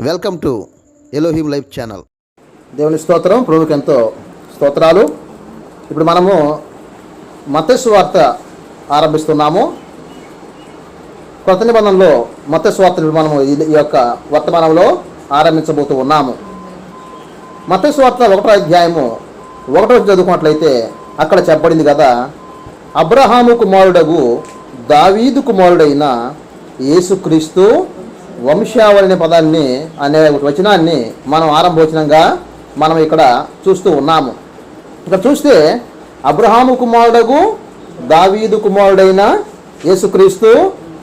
Welcome to Elohim life channel. దేవుని స్తోత్రం, ప్రభువుకి ఎంతో స్తోత్రాలు. ఇప్పుడు మనము మత్తయి సువార్త ఆరంభిస్తున్నాము. కొత్త నిబంధనలో మత్తయి సువార్తను మనము ఈ యొక్క వర్తమానంలో ఆరంభించబోతూ ఉన్నాము. మత్తయి సువార్త 1వ అధ్యాయము 1వ చదువుకున్నట్లయితే అక్కడ చెప్పబడింది కదా, అబ్రహాము కుమారుడగు దావీదు కుమారుడైన యేసుక్రీస్తు వంశావళి అనే పదాన్ని అనే వచనాన్ని మనం ఆరంభవచనంగా మనం ఇక్కడ చూస్తూ ఉన్నాము. ఇక్కడ చూస్తే అబ్రహాము కుమారుడగు దావీదు కుమారుడైన యేసుక్రీస్తు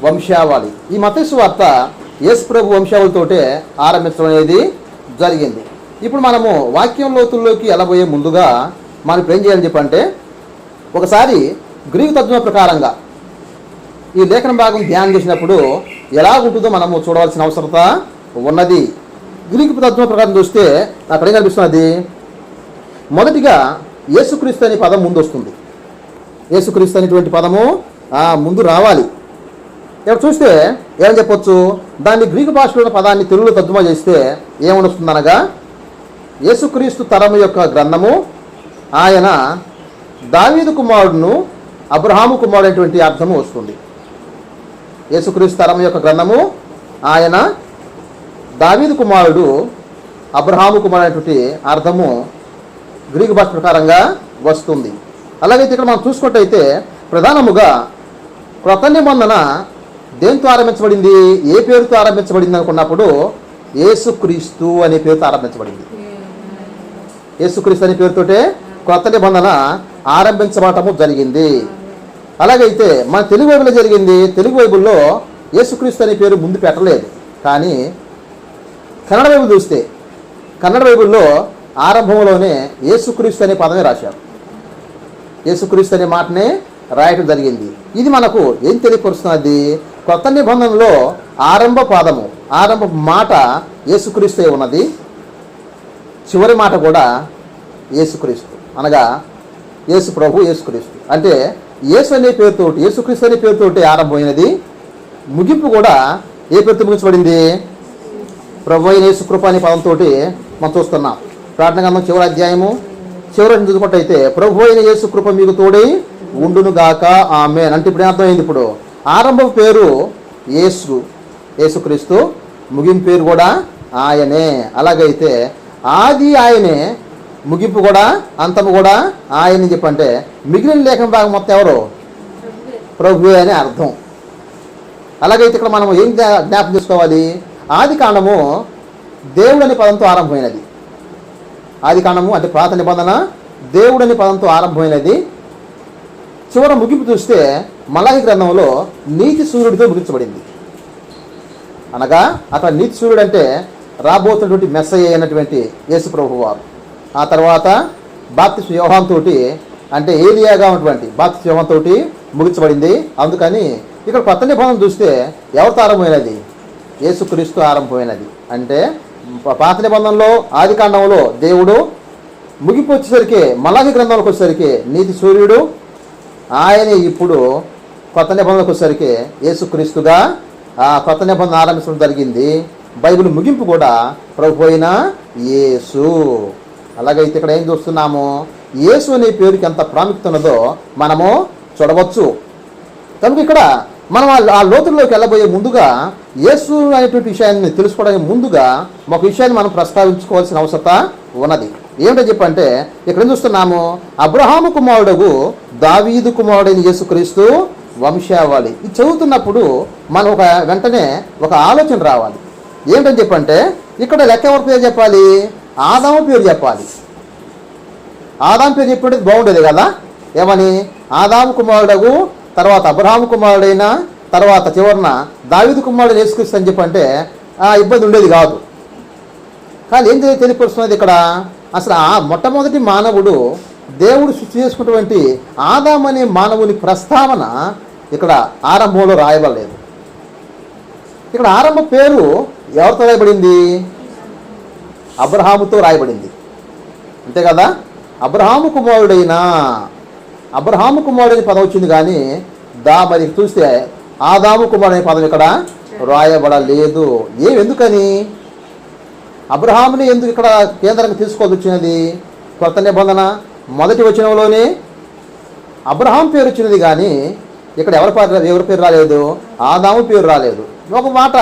వంశావళి. ఈ మత్తయి సువార్త యేసు ప్రభు వంశావళితోటే ఆరంభించడం అనేది జరిగింది. ఇప్పుడు మనము వాక్యం లోతుల్లోకి వెళ్ళబోయే ముందుగా మనం ఇప్పుడు ఏం చేయాలని చెప్పంటే, ఒకసారి గ్రీకు తర్జుమా ప్రకారంగా ఈ లేఖన భాగం ధ్యానం చేసినప్పుడు ఎలా ఉంటుందో మనము చూడవలసిన అవసరత ఉన్నది. గ్రీకు తర్జుమా ప్రకారం చూస్తే అక్కడ ఏం కనిపిస్తున్నది? మొదటిగా యేసుక్రీస్తు అనే పదం ముందు వస్తుంది. యేసుక్రీస్తు అనేటువంటి పదము ముందు రావాలి. ఇక్కడ చూస్తే ఏమని చెప్పొచ్చు, దాన్ని గ్రీకు భాషలో ఉన్న పదాన్ని తెలుగులో తర్జుమా చేస్తే ఏమని వస్తుందనగా, యేసుక్రీస్తు తరము యొక్క గ్రంథము, ఆయన దావీదు కుమారుడును అబ్రహాము కుమారుడు అనేటువంటి అర్థము వస్తుంది. యేసుక్రీస్తు తరము యొక్క గ్రంథము, ఆయన దావీదు కుమారుడు అబ్రహాము కుమారుడు అనేటువంటి అర్థము గ్రీకు భాష ప్రకారంగా వస్తుంది. అలాగైతే ఇక్కడ మనం చూసుకున్నట్టయితే ప్రధానముగా క్రొత్త నిబంధన దేంతో ఆరంభించబడింది, ఏ పేరుతో ఆరంభించబడింది అనుకున్నప్పుడు యేసుక్రీస్తు అనే పేరుతో ఆరంభించబడింది. యేసుక్రీస్తు అనే పేరుతోటే క్రొత్త నిబంధన ఆరంభించబడటము జరిగింది. అలాగైతే మన తెలుగు బైబిల్లో జరిగింది. తెలుగు బైబిల్లో యేసుక్రీస్తు అనే పేరు ముందు పెట్టలేదు. కానీ కన్నడ బైబిల్ చూస్తే కన్నడ బైబిల్లో ఆరంభంలోనే యేసుక్రీస్తు అనే పదమే రాశారు. యేసుక్రీస్తు అనే మాటనే రాయటం జరిగింది. ఇది మనకు ఏం తెలియపరుస్తున్నది? కొత్త నిబంధనలో ఆరంభ పాదము, ఆరంభ మాట యేసుక్రీస్తు ఉన్నది. చివరి మాట కూడా యేసుక్రీస్తు, అనగా యేసు ప్రభు యేసుక్రీస్తు. అంటే యేసు అనే పేరుతోటి, యేసుక్రీస్తు అనే పేరుతోటి ఆరంభమైనది. ముగింపు కూడా ఏ పేరుతో ముగించబడింది? ప్రభు అయిన యేసు కృప అనే పదంతో మనం చూస్తున్నాం. ప్రార్థన గ్రంథం చివరి అధ్యాయము చివరి చూసుకుంటైతే, ప్రభు అయిన యేసు కృప మీకు తోడై ఉండును గాక ఆమేన్ అంటే ఇప్పుడు అర్థమైంది. ఇప్పుడు ఆరంభ పేరు యేసు, యేసుక్రీస్తు, ముగింపు పేరు కూడా ఆయనే. అలాగైతే ఆది ఆయనే, ముగింపు కూడా అంతము కూడా ఆయన చెప్పంటే మిగిలిన లేఖన భాగం మొత్తం ఎవరు? ప్రభువే అనే అర్థం. అలాగైతే ఇక్కడ మనం ఏం జ్ఞాపకం చేసుకోవాలి? ఆది కాండము దేవుడు అనే పదంతో ఆరంభమైనది. ఆది కాండము అంటే పాత నిబంధన దేవుడు అనే పదంతో ఆరంభమైనది. చివర ముగింపు చూస్తే మలాకి గ్రంథంలో నీతి సూర్యుడితో ముగించబడింది. అనగా అక్కడ నీతి సూర్యుడు అంటే రాబోతున్నటువంటి మెస్సయ్య అయినటువంటి యేసు ప్రభువు వారు. ఆ తర్వాత బాప్తిస్మ యోహాను తోటి, అంటే ఏలియాగా ఉన్నటువంటి బాప్తిస్మ యోహాను తోటి ముగించబడింది. అందుకని ఇక్కడ కొత్త నిబంధన చూస్తే ఎవరితో ఆరంభమైనది? యేసుక్రీస్తు ఆరంభమైనది. అంటే పాత నిబంధనలో ఆది కాండంలో దేవుడు, ముగింపు వచ్చేసరికి మలాకి గ్రంథంలోకి వచ్చేసరికి నీతి సూర్యుడు, ఆయనే ఇప్పుడు కొత్త నిబంధనకు వచ్చేసరికి యేసుక్రీస్తుగా ఆ కొత్త నిబంధన ఆరంభించడం జరిగింది. బైబిల్ ముగింపు కూడా ప్రభు అయిన యేసు. అలాగైతే ఇక్కడ ఏం చూస్తున్నాము? యేసు అనే పేరుకి ఎంత ప్రాముఖ్యత ఉన్నదో మనము చూడవచ్చు. కనుక ఇక్కడ మనం ఆ లోతుల్లోకి వెళ్ళబోయే ముందుగా యేసు అనేటువంటి విషయాన్ని తెలుసుకోవడానికి ముందుగా ఒక విషయాన్ని మనం ప్రస్తావించుకోవాల్సిన అవసరత ఉన్నది. ఏమిటో చెప్పంటే, ఇక్కడ ఏం చూస్తున్నాము? అబ్రహాము కుమారుడు దావీదు కుమారుడైన యేసుక్రీస్తు వంశావళి. ఇది చదువుతున్నప్పుడు మనం వెంటనే ఒక ఆలోచన రావాలి. ఏమిటని చెప్పంటే, ఇక్కడ లెక్క ఎవరి పేరు చెప్పాలి? ఆదాము పేరు చెప్పాలి. ఆదాము పేరు చెప్పేది బాగుండేది కదా. ఏమని? ఆదాము కుమారుడు, తర్వాత అబ్రహాము కుమారుడైన, తర్వాత చివరిన దావీదు కుమారుడు యేసుక్రీస్తు అని చెప్పంటే ఇబ్బంది ఉండేది కాదు. కానీ ఏం తెలియపరుస్తున్నది ఇక్కడ? అసలు ఆ మొట్టమొదటి మానవుడు దేవుడు సృష్టి చేసుకున్నటువంటి ఆదాము అనే మానవుని ప్రస్తావన ఇక్కడ ఆరంభంలో రాయబడలేదు. ఇక్కడ ఆరంభ పేరు ఎవరితో రాయబడింది? అబ్రహాముతో రాయబడింది. అంతే కదా. అబ్రహాము కుమారుడైన, అబ్రహాము కుమారుడైన పదం వచ్చింది. కానీ మరి చూస్తే ఆదాము కుమారుడైన పదం ఇక్కడ రాయబడలేదు. ఎందుకని? అబ్రహాముని ఎందుకు ఇక్కడ కేంద్రంగా తీసుకోవాల్సి వచ్చినది? కొత్త నిబంధన మొదటి వచనంలోనే అబ్రహాం పేరు వచ్చినది, కానీ ఇక్కడ ఎవరి పేరు రాలేదు? ఆదాము పేరు రాలేదు. ఒక మాట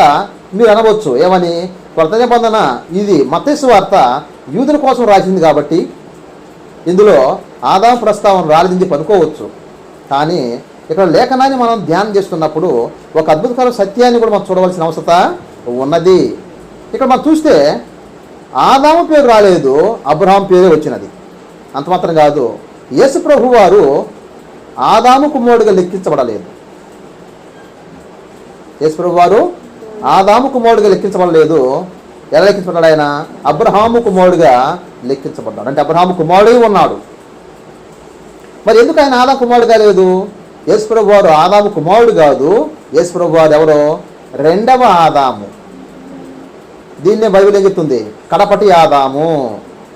మీరు అనవచ్చు, ఏమని? కొత్త నిబంధన ఇది మత్తయి సువార్త యూదుల కోసం రాసింది కాబట్టి ఇందులో ఆదాము ప్రస్తావన రాలేదని అనుకోవచ్చు. కానీ ఇక్కడ లేఖనాన్ని మనం ధ్యానం చేస్తున్నప్పుడు ఒక అద్భుతకర సత్యాన్ని కూడా మనం చూడవలసిన అవసరత ఉన్నది. ఇక్కడ మనం చూస్తే ఆదాము పేరు రాలేదు, అబ్రహాం పేరే వచ్చినది. అంత మాత్రం కాదు, యేసు ప్రభు వారు ఆదాము కుమారుడిగా లెక్కించబడలేదు. యేసు ప్రభు వారు ఆదాము కుమారుడిగా లెక్కించబడలేదు. ఎలా లెక్కించబడ్డాడు? ఆయన అబ్రహాము కుమారుడిగా లెక్కించబడ్డాడు. అంటే అబ్రహాము కుమారుడే ఉన్నాడు. మరి ఎందుకు ఆయన ఆదాము కుమారుడుగా లేదు? యేసు ప్రభు వారు ఆదాము కుమారుడు కాదు. యేసు ప్రభు వారు ఎవరో? రెండవ ఆదాము. దీన్నే బైబిల్ ఏం చెప్తుంది? కడపటి ఆదాము.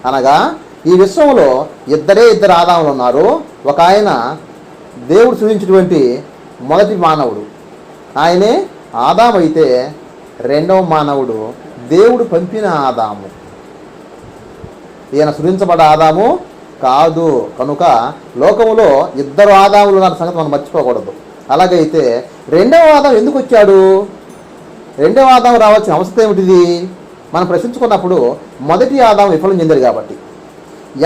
అనగా ఈ విశ్వంలో ఇద్దరు ఆదాములు ఉన్నారు. ఒక ఆయన దేవుడు సృజించినటువంటి మొదటి మానవుడు, ఆయనే ఆదాము. అయితే రెండవ మానవుడు దేవుడు పంపిన ఆదాము. ఈయన సృజించబడ్డ ఆదాము కాదు. కనుక లోకములో ఇద్దరు ఆదాములు ఉన్న సంగతి మనం మర్చిపోకూడదు. అలాగైతే రెండవ ఆదాము ఎందుకు వచ్చాడు? రెండవ ఆదాము రావాల్సిన అవసరం ఏమిటిది? మనం ప్రశ్నించుకున్నప్పుడు మొదటి ఆదాము విఫలం చెందాడు కాబట్టి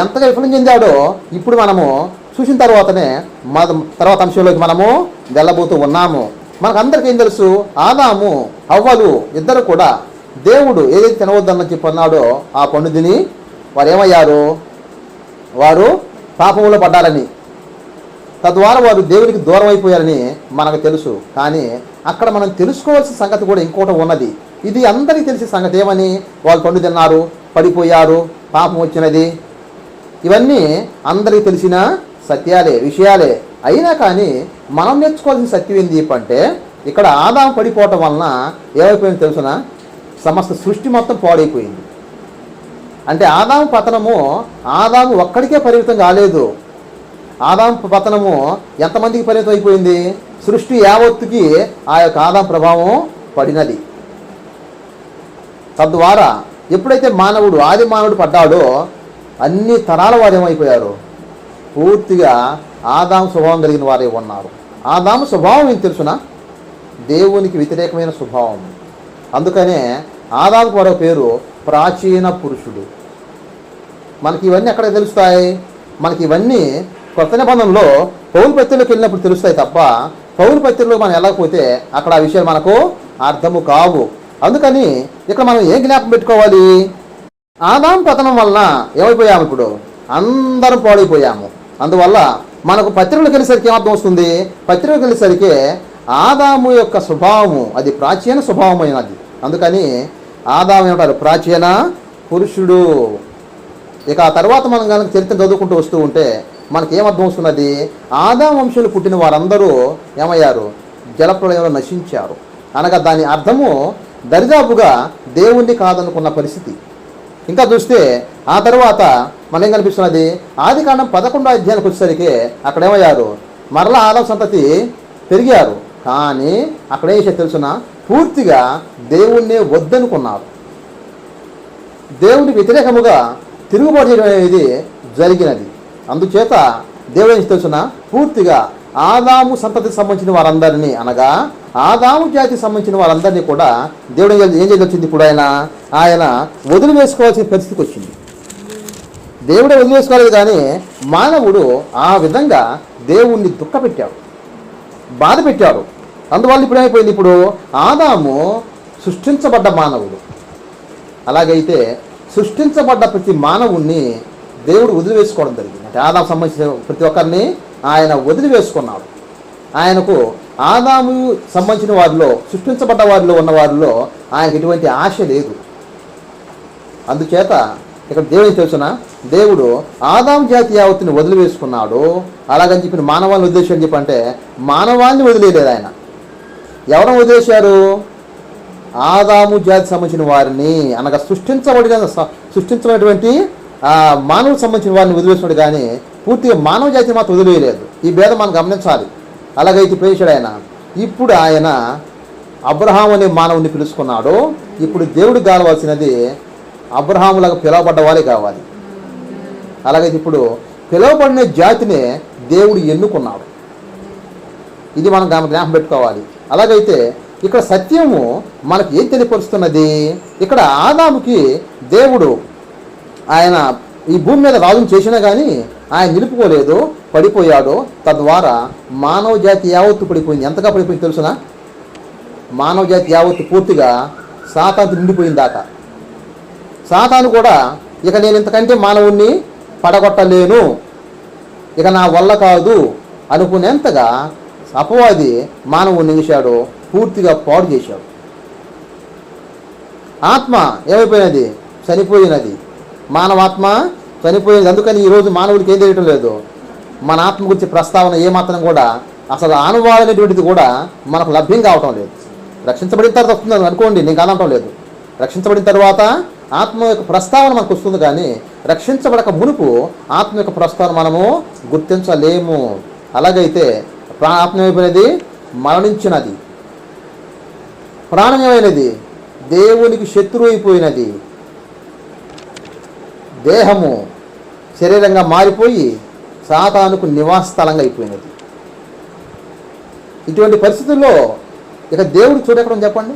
ఎంతగా విఫలం చెందాడో ఇప్పుడు మనము చూసిన తర్వాతనే తర్వాత అంశంలోకి మనము వెళ్ళబోతూ ఉన్నాము. మనకు అందరికీ ఏం తెలుసు? ఆదాము హవ్వలు ఇద్దరు కూడా దేవుడు ఏదైతే తినవద్దని చెప్పి అన్నాడో ఆ పండు తిని వారు ఏమయ్యారు? వారు పాపంలో పడ్డారని, తద్వారా వారు దేవునికి దూరం అయిపోయారని మనకు తెలుసు. కానీ అక్కడ మనం తెలుసుకోవాల్సిన సంగతి కూడా ఇంకోటి ఉన్నది. ఇది అందరికీ తెలిసే సంగతి. ఏమని? వాళ్ళు పండు తిన్నారు, పడిపోయారు, పాపం వచ్చినది. ఇవన్నీ అందరికీ తెలిసిన సత్యాలే, విషయాలే. అయినా కానీ మనం నేర్చుకోవాల్సిన సత్యం ఏంది చెప్పంటే, ఇక్కడ ఆదాము పడిపోవటం వలన ఏమైపోయింది తెలుసునా? సమస్త సృష్టి మొత్తం పాడైపోయింది. అంటే ఆదాము పతనము ఆదాము ఒక్కడికే పరిమితం కాలేదు. ఆదాము పతనము ఎంతమందికి పరిమితం అయిపోయింది? సృష్టి యావత్తుకి ఆ యొక్క ఆదాము ప్రభావం పడినది. తద్వారా ఎప్పుడైతే ఆది మానవుడు పడ్డాడో అన్ని తరాల వారు ఏమైపోయారు? పూర్తిగా ఆదాము స్వభావం కలిగిన వారే ఉన్నారు. ఆదాము స్వభావం ఏం తెలుసునా? దేవునికి వ్యతిరేకమైన స్వభావం. అందుకనే ఆదాముకు మరో పేరు ప్రాచీన పురుషుడు. మనకి ఇవన్నీ ఎక్కడ తెలుస్తాయి? మనకి ఇవన్నీ కొత్త నిబంధనలో పౌలు పత్రికలోకి వెళ్ళినప్పుడు తెలుస్తాయి తప్ప పౌలు పత్రికలో మనం వెళ్ళకపోతే అక్కడ ఆ విషయాలు మనకు అర్థము కావు. అందుకని ఇక్కడ మనం ఏం జ్ఞాపకం పెట్టుకోవాలి? ఆదాము పతనం వలన ఏమైపోయాము? ఇప్పుడు అందరం పాడైపోయాము. అందువల్ల మనకు పత్రికలకు వెళ్ళేసరికి ఏమర్థం వస్తుంది? పత్రికలకు వెళ్ళేసరికి ఆదాము యొక్క స్వభావము అది ప్రాచీన స్వభావమైనది. అందుకని ఆదాము ఏమంటారు? ప్రాచీన పురుషుడు. ఇక ఆ తర్వాత మనం కనుక చరిత్ర చదువుకుంటూ వస్తూ ఉంటే మనకి ఏమర్థం వస్తున్నది? ఆదాము వంశులు పుట్టిన వారందరూ ఏమయ్యారు? జలప్రళయంలో నశించారు. అనగా దాని అర్థము దరిదాపుగా దేవుణ్ణి కాదనుకున్న పరిస్థితి. ఇంకా చూస్తే ఆ తర్వాత మనకేం కనిపిస్తున్నది? ఆదికాండం 11వ అధ్యాయానికి వచ్చేసరికి అక్కడ ఏమయ్యారు? మరలా ఆదాము సంతతి పెరిగారు. కానీ అక్కడ ఏం చేసే తెలుసున? పూర్తిగా దేవుణ్ణే వద్దనుకున్నారు. దేవుడికి వ్యతిరేకముగా తిరుగుబాటు చేయడం అనేది జరిగినది. అందుచేత దేవుడు ఏం తెలుసున? పూర్తిగా ఆదాము సంతతికి సంబంధించిన వారందరినీ, అనగా ఆదాము జాతికి సంబంధించిన వారందరినీ కూడా దేవుడు ఏం చేసి వచ్చింది? ఇప్పుడు ఆయన వదిలివేసుకోవాల్సిన పరిస్థితికి వచ్చింది. దేవుడే వదిలివేసుకోలేదు, కానీ మానవుడు ఆ విధంగా దేవుణ్ణి దుఃఖపెట్టాడు, బాధ పెట్టాడు. అందువల్ల ఇప్పుడు ఏమైపోయింది? ఇప్పుడు ఆదాము సృష్టించబడ్డ మానవుడు. అలాగైతే సృష్టించబడ్డ ప్రతి మానవుణ్ణి దేవుడు వదిలివేసుకోవడం జరిగింది. అంటే ఆదాము సంబంధించిన ప్రతి ఒక్కరిని ఆయన వదిలివేసుకున్నాడు. ఆయనకు ఆదాము సంబంధించిన వారిలో, సృష్టించబడ్డ వారిలో ఉన్న వారిలో ఆయనకు ఎటువంటి ఆశ లేదు. అందుచేత ఇక్కడ దేవుడిని తెలుసున? దేవుడు ఆదాము జాతి యావత్తుని వదిలివేసుకున్నాడు. అలాగని చెప్పిన మానవాన్ని వదిలేసాడు చెప్పంటే మానవాన్ని వదిలేలేదు ఆయన. ఎవరు వదిలేశారు? ఆదాము జాతి సంబంధించిన వారిని, అనగా సృష్టించబడినటువంటి మానవులకు సంబంధించిన వారిని వదిలేసినాడు, కానీ పూర్తిగా మానవ జాతిని మాత్రం వదిలేయలేదు. ఈ భేదం మనం గమనించాలి. అలాగైతే ప్రేషుడు ఆయన ఇప్పుడు అబ్రహాం అనే మానవుని పిలుచుకున్నాడు. ఇప్పుడు దేవుడు కావాల్సినది అబ్రహాములాగా పిలువబడ్డ వారే కావాలి. అలాగైతే ఇప్పుడు పిలువబడిన జాతినే దేవుడు ఎన్నుకున్నాడు. ఇది మనం జ్ఞాపకం పెట్టుకోవాలి. అలాగైతే ఇక్కడ సత్యము మనకు ఏం తెలియపరుస్తున్నది? ఇక్కడ ఆదాముకి దేవుడు ఆయన ఈ భూమి మీద రాజును చేసినా కానీ ఆయన నిలుపుకోలేదు, పడిపోయాడు. తద్వారా మానవ జాతి యావత్తు పడిపోయింది. ఎంతగా పడిపోయింది తెలుసునా? మానవ జాతి యావత్తు పూర్తిగా సాతాను నిండిపోయిందాక. సాతాను కూడా ఇక నేను ఇంతకంటే మానవుణ్ణి పడగొట్టలేను, ఇక నా వల్ల కాదు అనుకునేంతగా అపవాది మానవుణ్ణి చేశాడు, పూర్తిగా పాడు చేశాడు. ఆత్మ ఏమైపోయినది? చనిపోయినది. మానవాత్మ చనిపోయింది. అందుకని ఈరోజు మానవుడికి ఏం తెలియటం లేదు. మన ఆత్మ గురించి ప్రస్తావన ఏమాత్రం కూడా అసలు ఆనువాడు అనేటువంటిది కూడా మనకు లభ్యం కావటం లేదు. రక్షించబడిన తర్వాత వస్తుందని అనుకోండి, నేను కాదనటం లేదు. రక్షించబడిన తర్వాత ఆత్మ యొక్క ప్రస్తావన మనకు వస్తుంది, కానీ రక్షించబడక మునుపు ఆత్మ యొక్క ప్రస్తావన మనము గుర్తించలేము. అలాగైతే ఆత్మ ఏమైపోయినది? మరణించినది. ప్రాణం ఏమైనది? దేవునికి శత్రువు అయిపోయినది. దేహము శరీరంగా మారిపోయి సాతానుకు నివాస స్థలంగా అయిపోయినది. ఇటువంటి పరిస్థితుల్లో ఇక దేవుడు చూడెక్కడం చెప్పండి?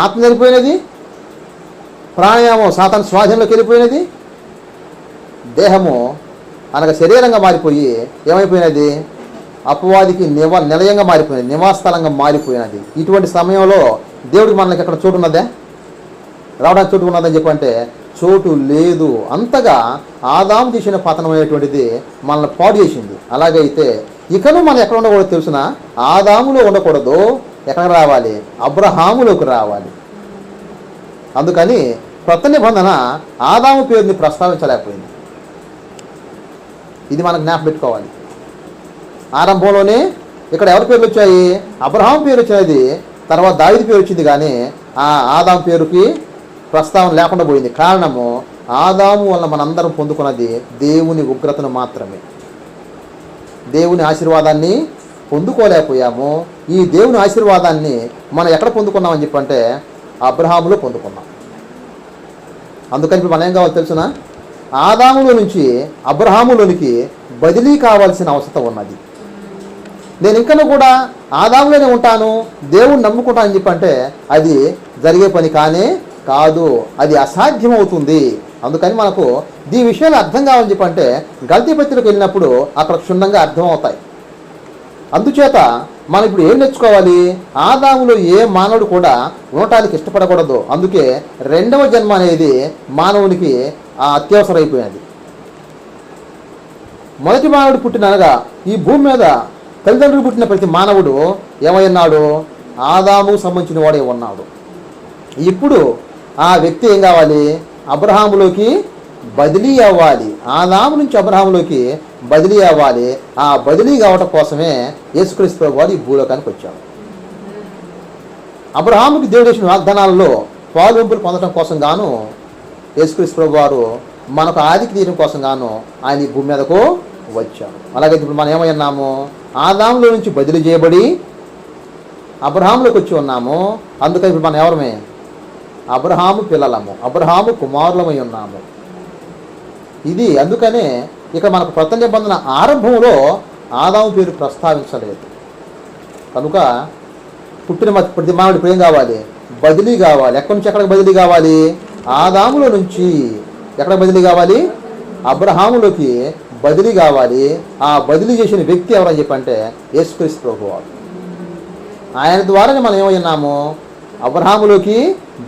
ఆత్మ వెళ్ళిపోయినది, ప్రాణాయామం సాతాను స్వాధీనంలోకి వెళ్ళిపోయినది, దేహము అనగా శరీరంగా మారిపోయి ఏమైపోయినది? అపవాదికి నిలయంగా మారిపోయినది, నివాస స్థలంగా మారిపోయినది. ఇటువంటి సమయంలో దేవుడికి మనకి ఎక్కడ చోటు ఉన్నదే? రావడానికి చోటు ఉన్నదని చెప్పంటే చోటు లేదు. అంతగా ఆదాము చేసిన పతనం అనేటువంటిది మనల్ని పాడు చేసింది. అలాగైతే ఇకను మనం ఎక్కడ ఉండకూడదు తెలుసిన? ఆదాములో ఉండకూడదు. ఎక్కడ రావాలి? అబ్రహాములోకి రావాలి. అందుకని కొత్త నిబంధన ఆదాము పేరుని ప్రస్తావించలేకపోయింది. ఇది మనం జ్ఞాపకం పెట్టుకోవాలి. ఆరంభంలోనే ఇక్కడ ఎవరి పేర్లు వచ్చాయి? అబ్రహాం పేరు వచ్చినది, తర్వాత దావీదు పేరు వచ్చింది, కానీ ఆ ఆదాము పేరుకి ప్రస్తావన లేకుండా పోయింది. కారణము ఆదాము వల్ల మనందరం పొందుకున్నది దేవుని ఉగ్రతను మాత్రమే. దేవుని ఆశీర్వాదాన్ని పొందుకోలేకపోయాము. ఈ దేవుని ఆశీర్వాదాన్ని మనం ఎక్కడ పొందుకున్నామని చెప్పంటే అబ్రహాములో పొందుకున్నాం. అందుకని ఇప్పుడు మనం ఏం కావాలి తెలుసునా? ఆదాములో నుంచి అబ్రహాములోనికి బదిలీ కావాల్సిన అవసరం ఉన్నది. నేను ఇంకా కూడా ఆదాములోనే ఉంటాను, దేవుణ్ణి నమ్ముకుంటానని చెప్పంటే అది జరిగే పని కానే కాదు. అది అసాధ్యమవుతుంది. అందుకని మనకు ఈ విషయాలు అర్థం కావాలని చెప్పంటే గల్తీ పత్రికకు వెళ్ళినప్పుడు అక్కడ క్షుణ్ణంగా అర్థమవుతాయి. అందుచేత మనం ఇప్పుడు ఏం నేర్చుకోవాలి? ఆదాములో ఏ మానవుడు కూడా ఉండటానికి ఇష్టపడకూడదు. అందుకే రెండవ జన్మ అనేది మానవునికి అత్యవసరం అయిపోయినది. మొదటి మానవుడు పుట్టిననగా ఈ భూమి మీద తల్లిదండ్రులు పుట్టిన ప్రతి మానవుడు ఏమై ఉన్నాడు? ఆదాముకు సంబంధించిన వాడే ఉన్నాడు. ఇప్పుడు ఆ వ్యక్తి ఏం కావాలి? అబ్రహాములోకి బదిలీ అవ్వాలి. ఆదాము నుంచి అబ్రహాములోకి బదిలీ అవ్వాలి. ఆ బదిలీ కావటం కోసమే యేసుక్రీస్తు ప్రభువారు ఈ భూలోకానికి వచ్చాడు. అబ్రహాముకి దేవుడు చేసిన వాగ్దానాలలో పాలువంపులు పొందడం కోసం గాను యేసుక్రీస్తు ప్రభువారు మనకు ఆదికి తీయడం కోసం గాను ఆయన ఈ భూమి మీదకు వచ్చాడు. అలాగైతే ఇప్పుడు మనం ఏమై ఉన్నాము? ఆదాములో నుంచి బదిలీ చేయబడి అబ్రహాములోకి వచ్చి ఉన్నాము. అందుకని ఇప్పుడు మనం ఎవరమే? అబ్రహాము పిల్లలము, అబ్రహాము కుమారులమై ఉన్నాము. ఇది అందుకనే ఇక మనకు కొత్త నిబంధన ఆరంభంలో ఆదాము పేరు ప్రస్తావించలేదు. కనుక పుట్టిన ప్రతి మానవుడికి ఏం కావాలి? బదిలీ కావాలి. ఎక్కడి నుంచి ఎక్కడికి బదిలీ కావాలి? ఆదాములో నుంచి ఎక్కడ బదిలీ కావాలి? అబ్రహాములోకి బదిలీ కావాలి. ఆ బదిలీ చేసిన వ్యక్తి ఎవరని చెప్పంటే యేసుక్రీస్తు ప్రభువారు. ఆయన ద్వారానే మనం ఏమై ఉన్నాము? అబ్రహాములోకి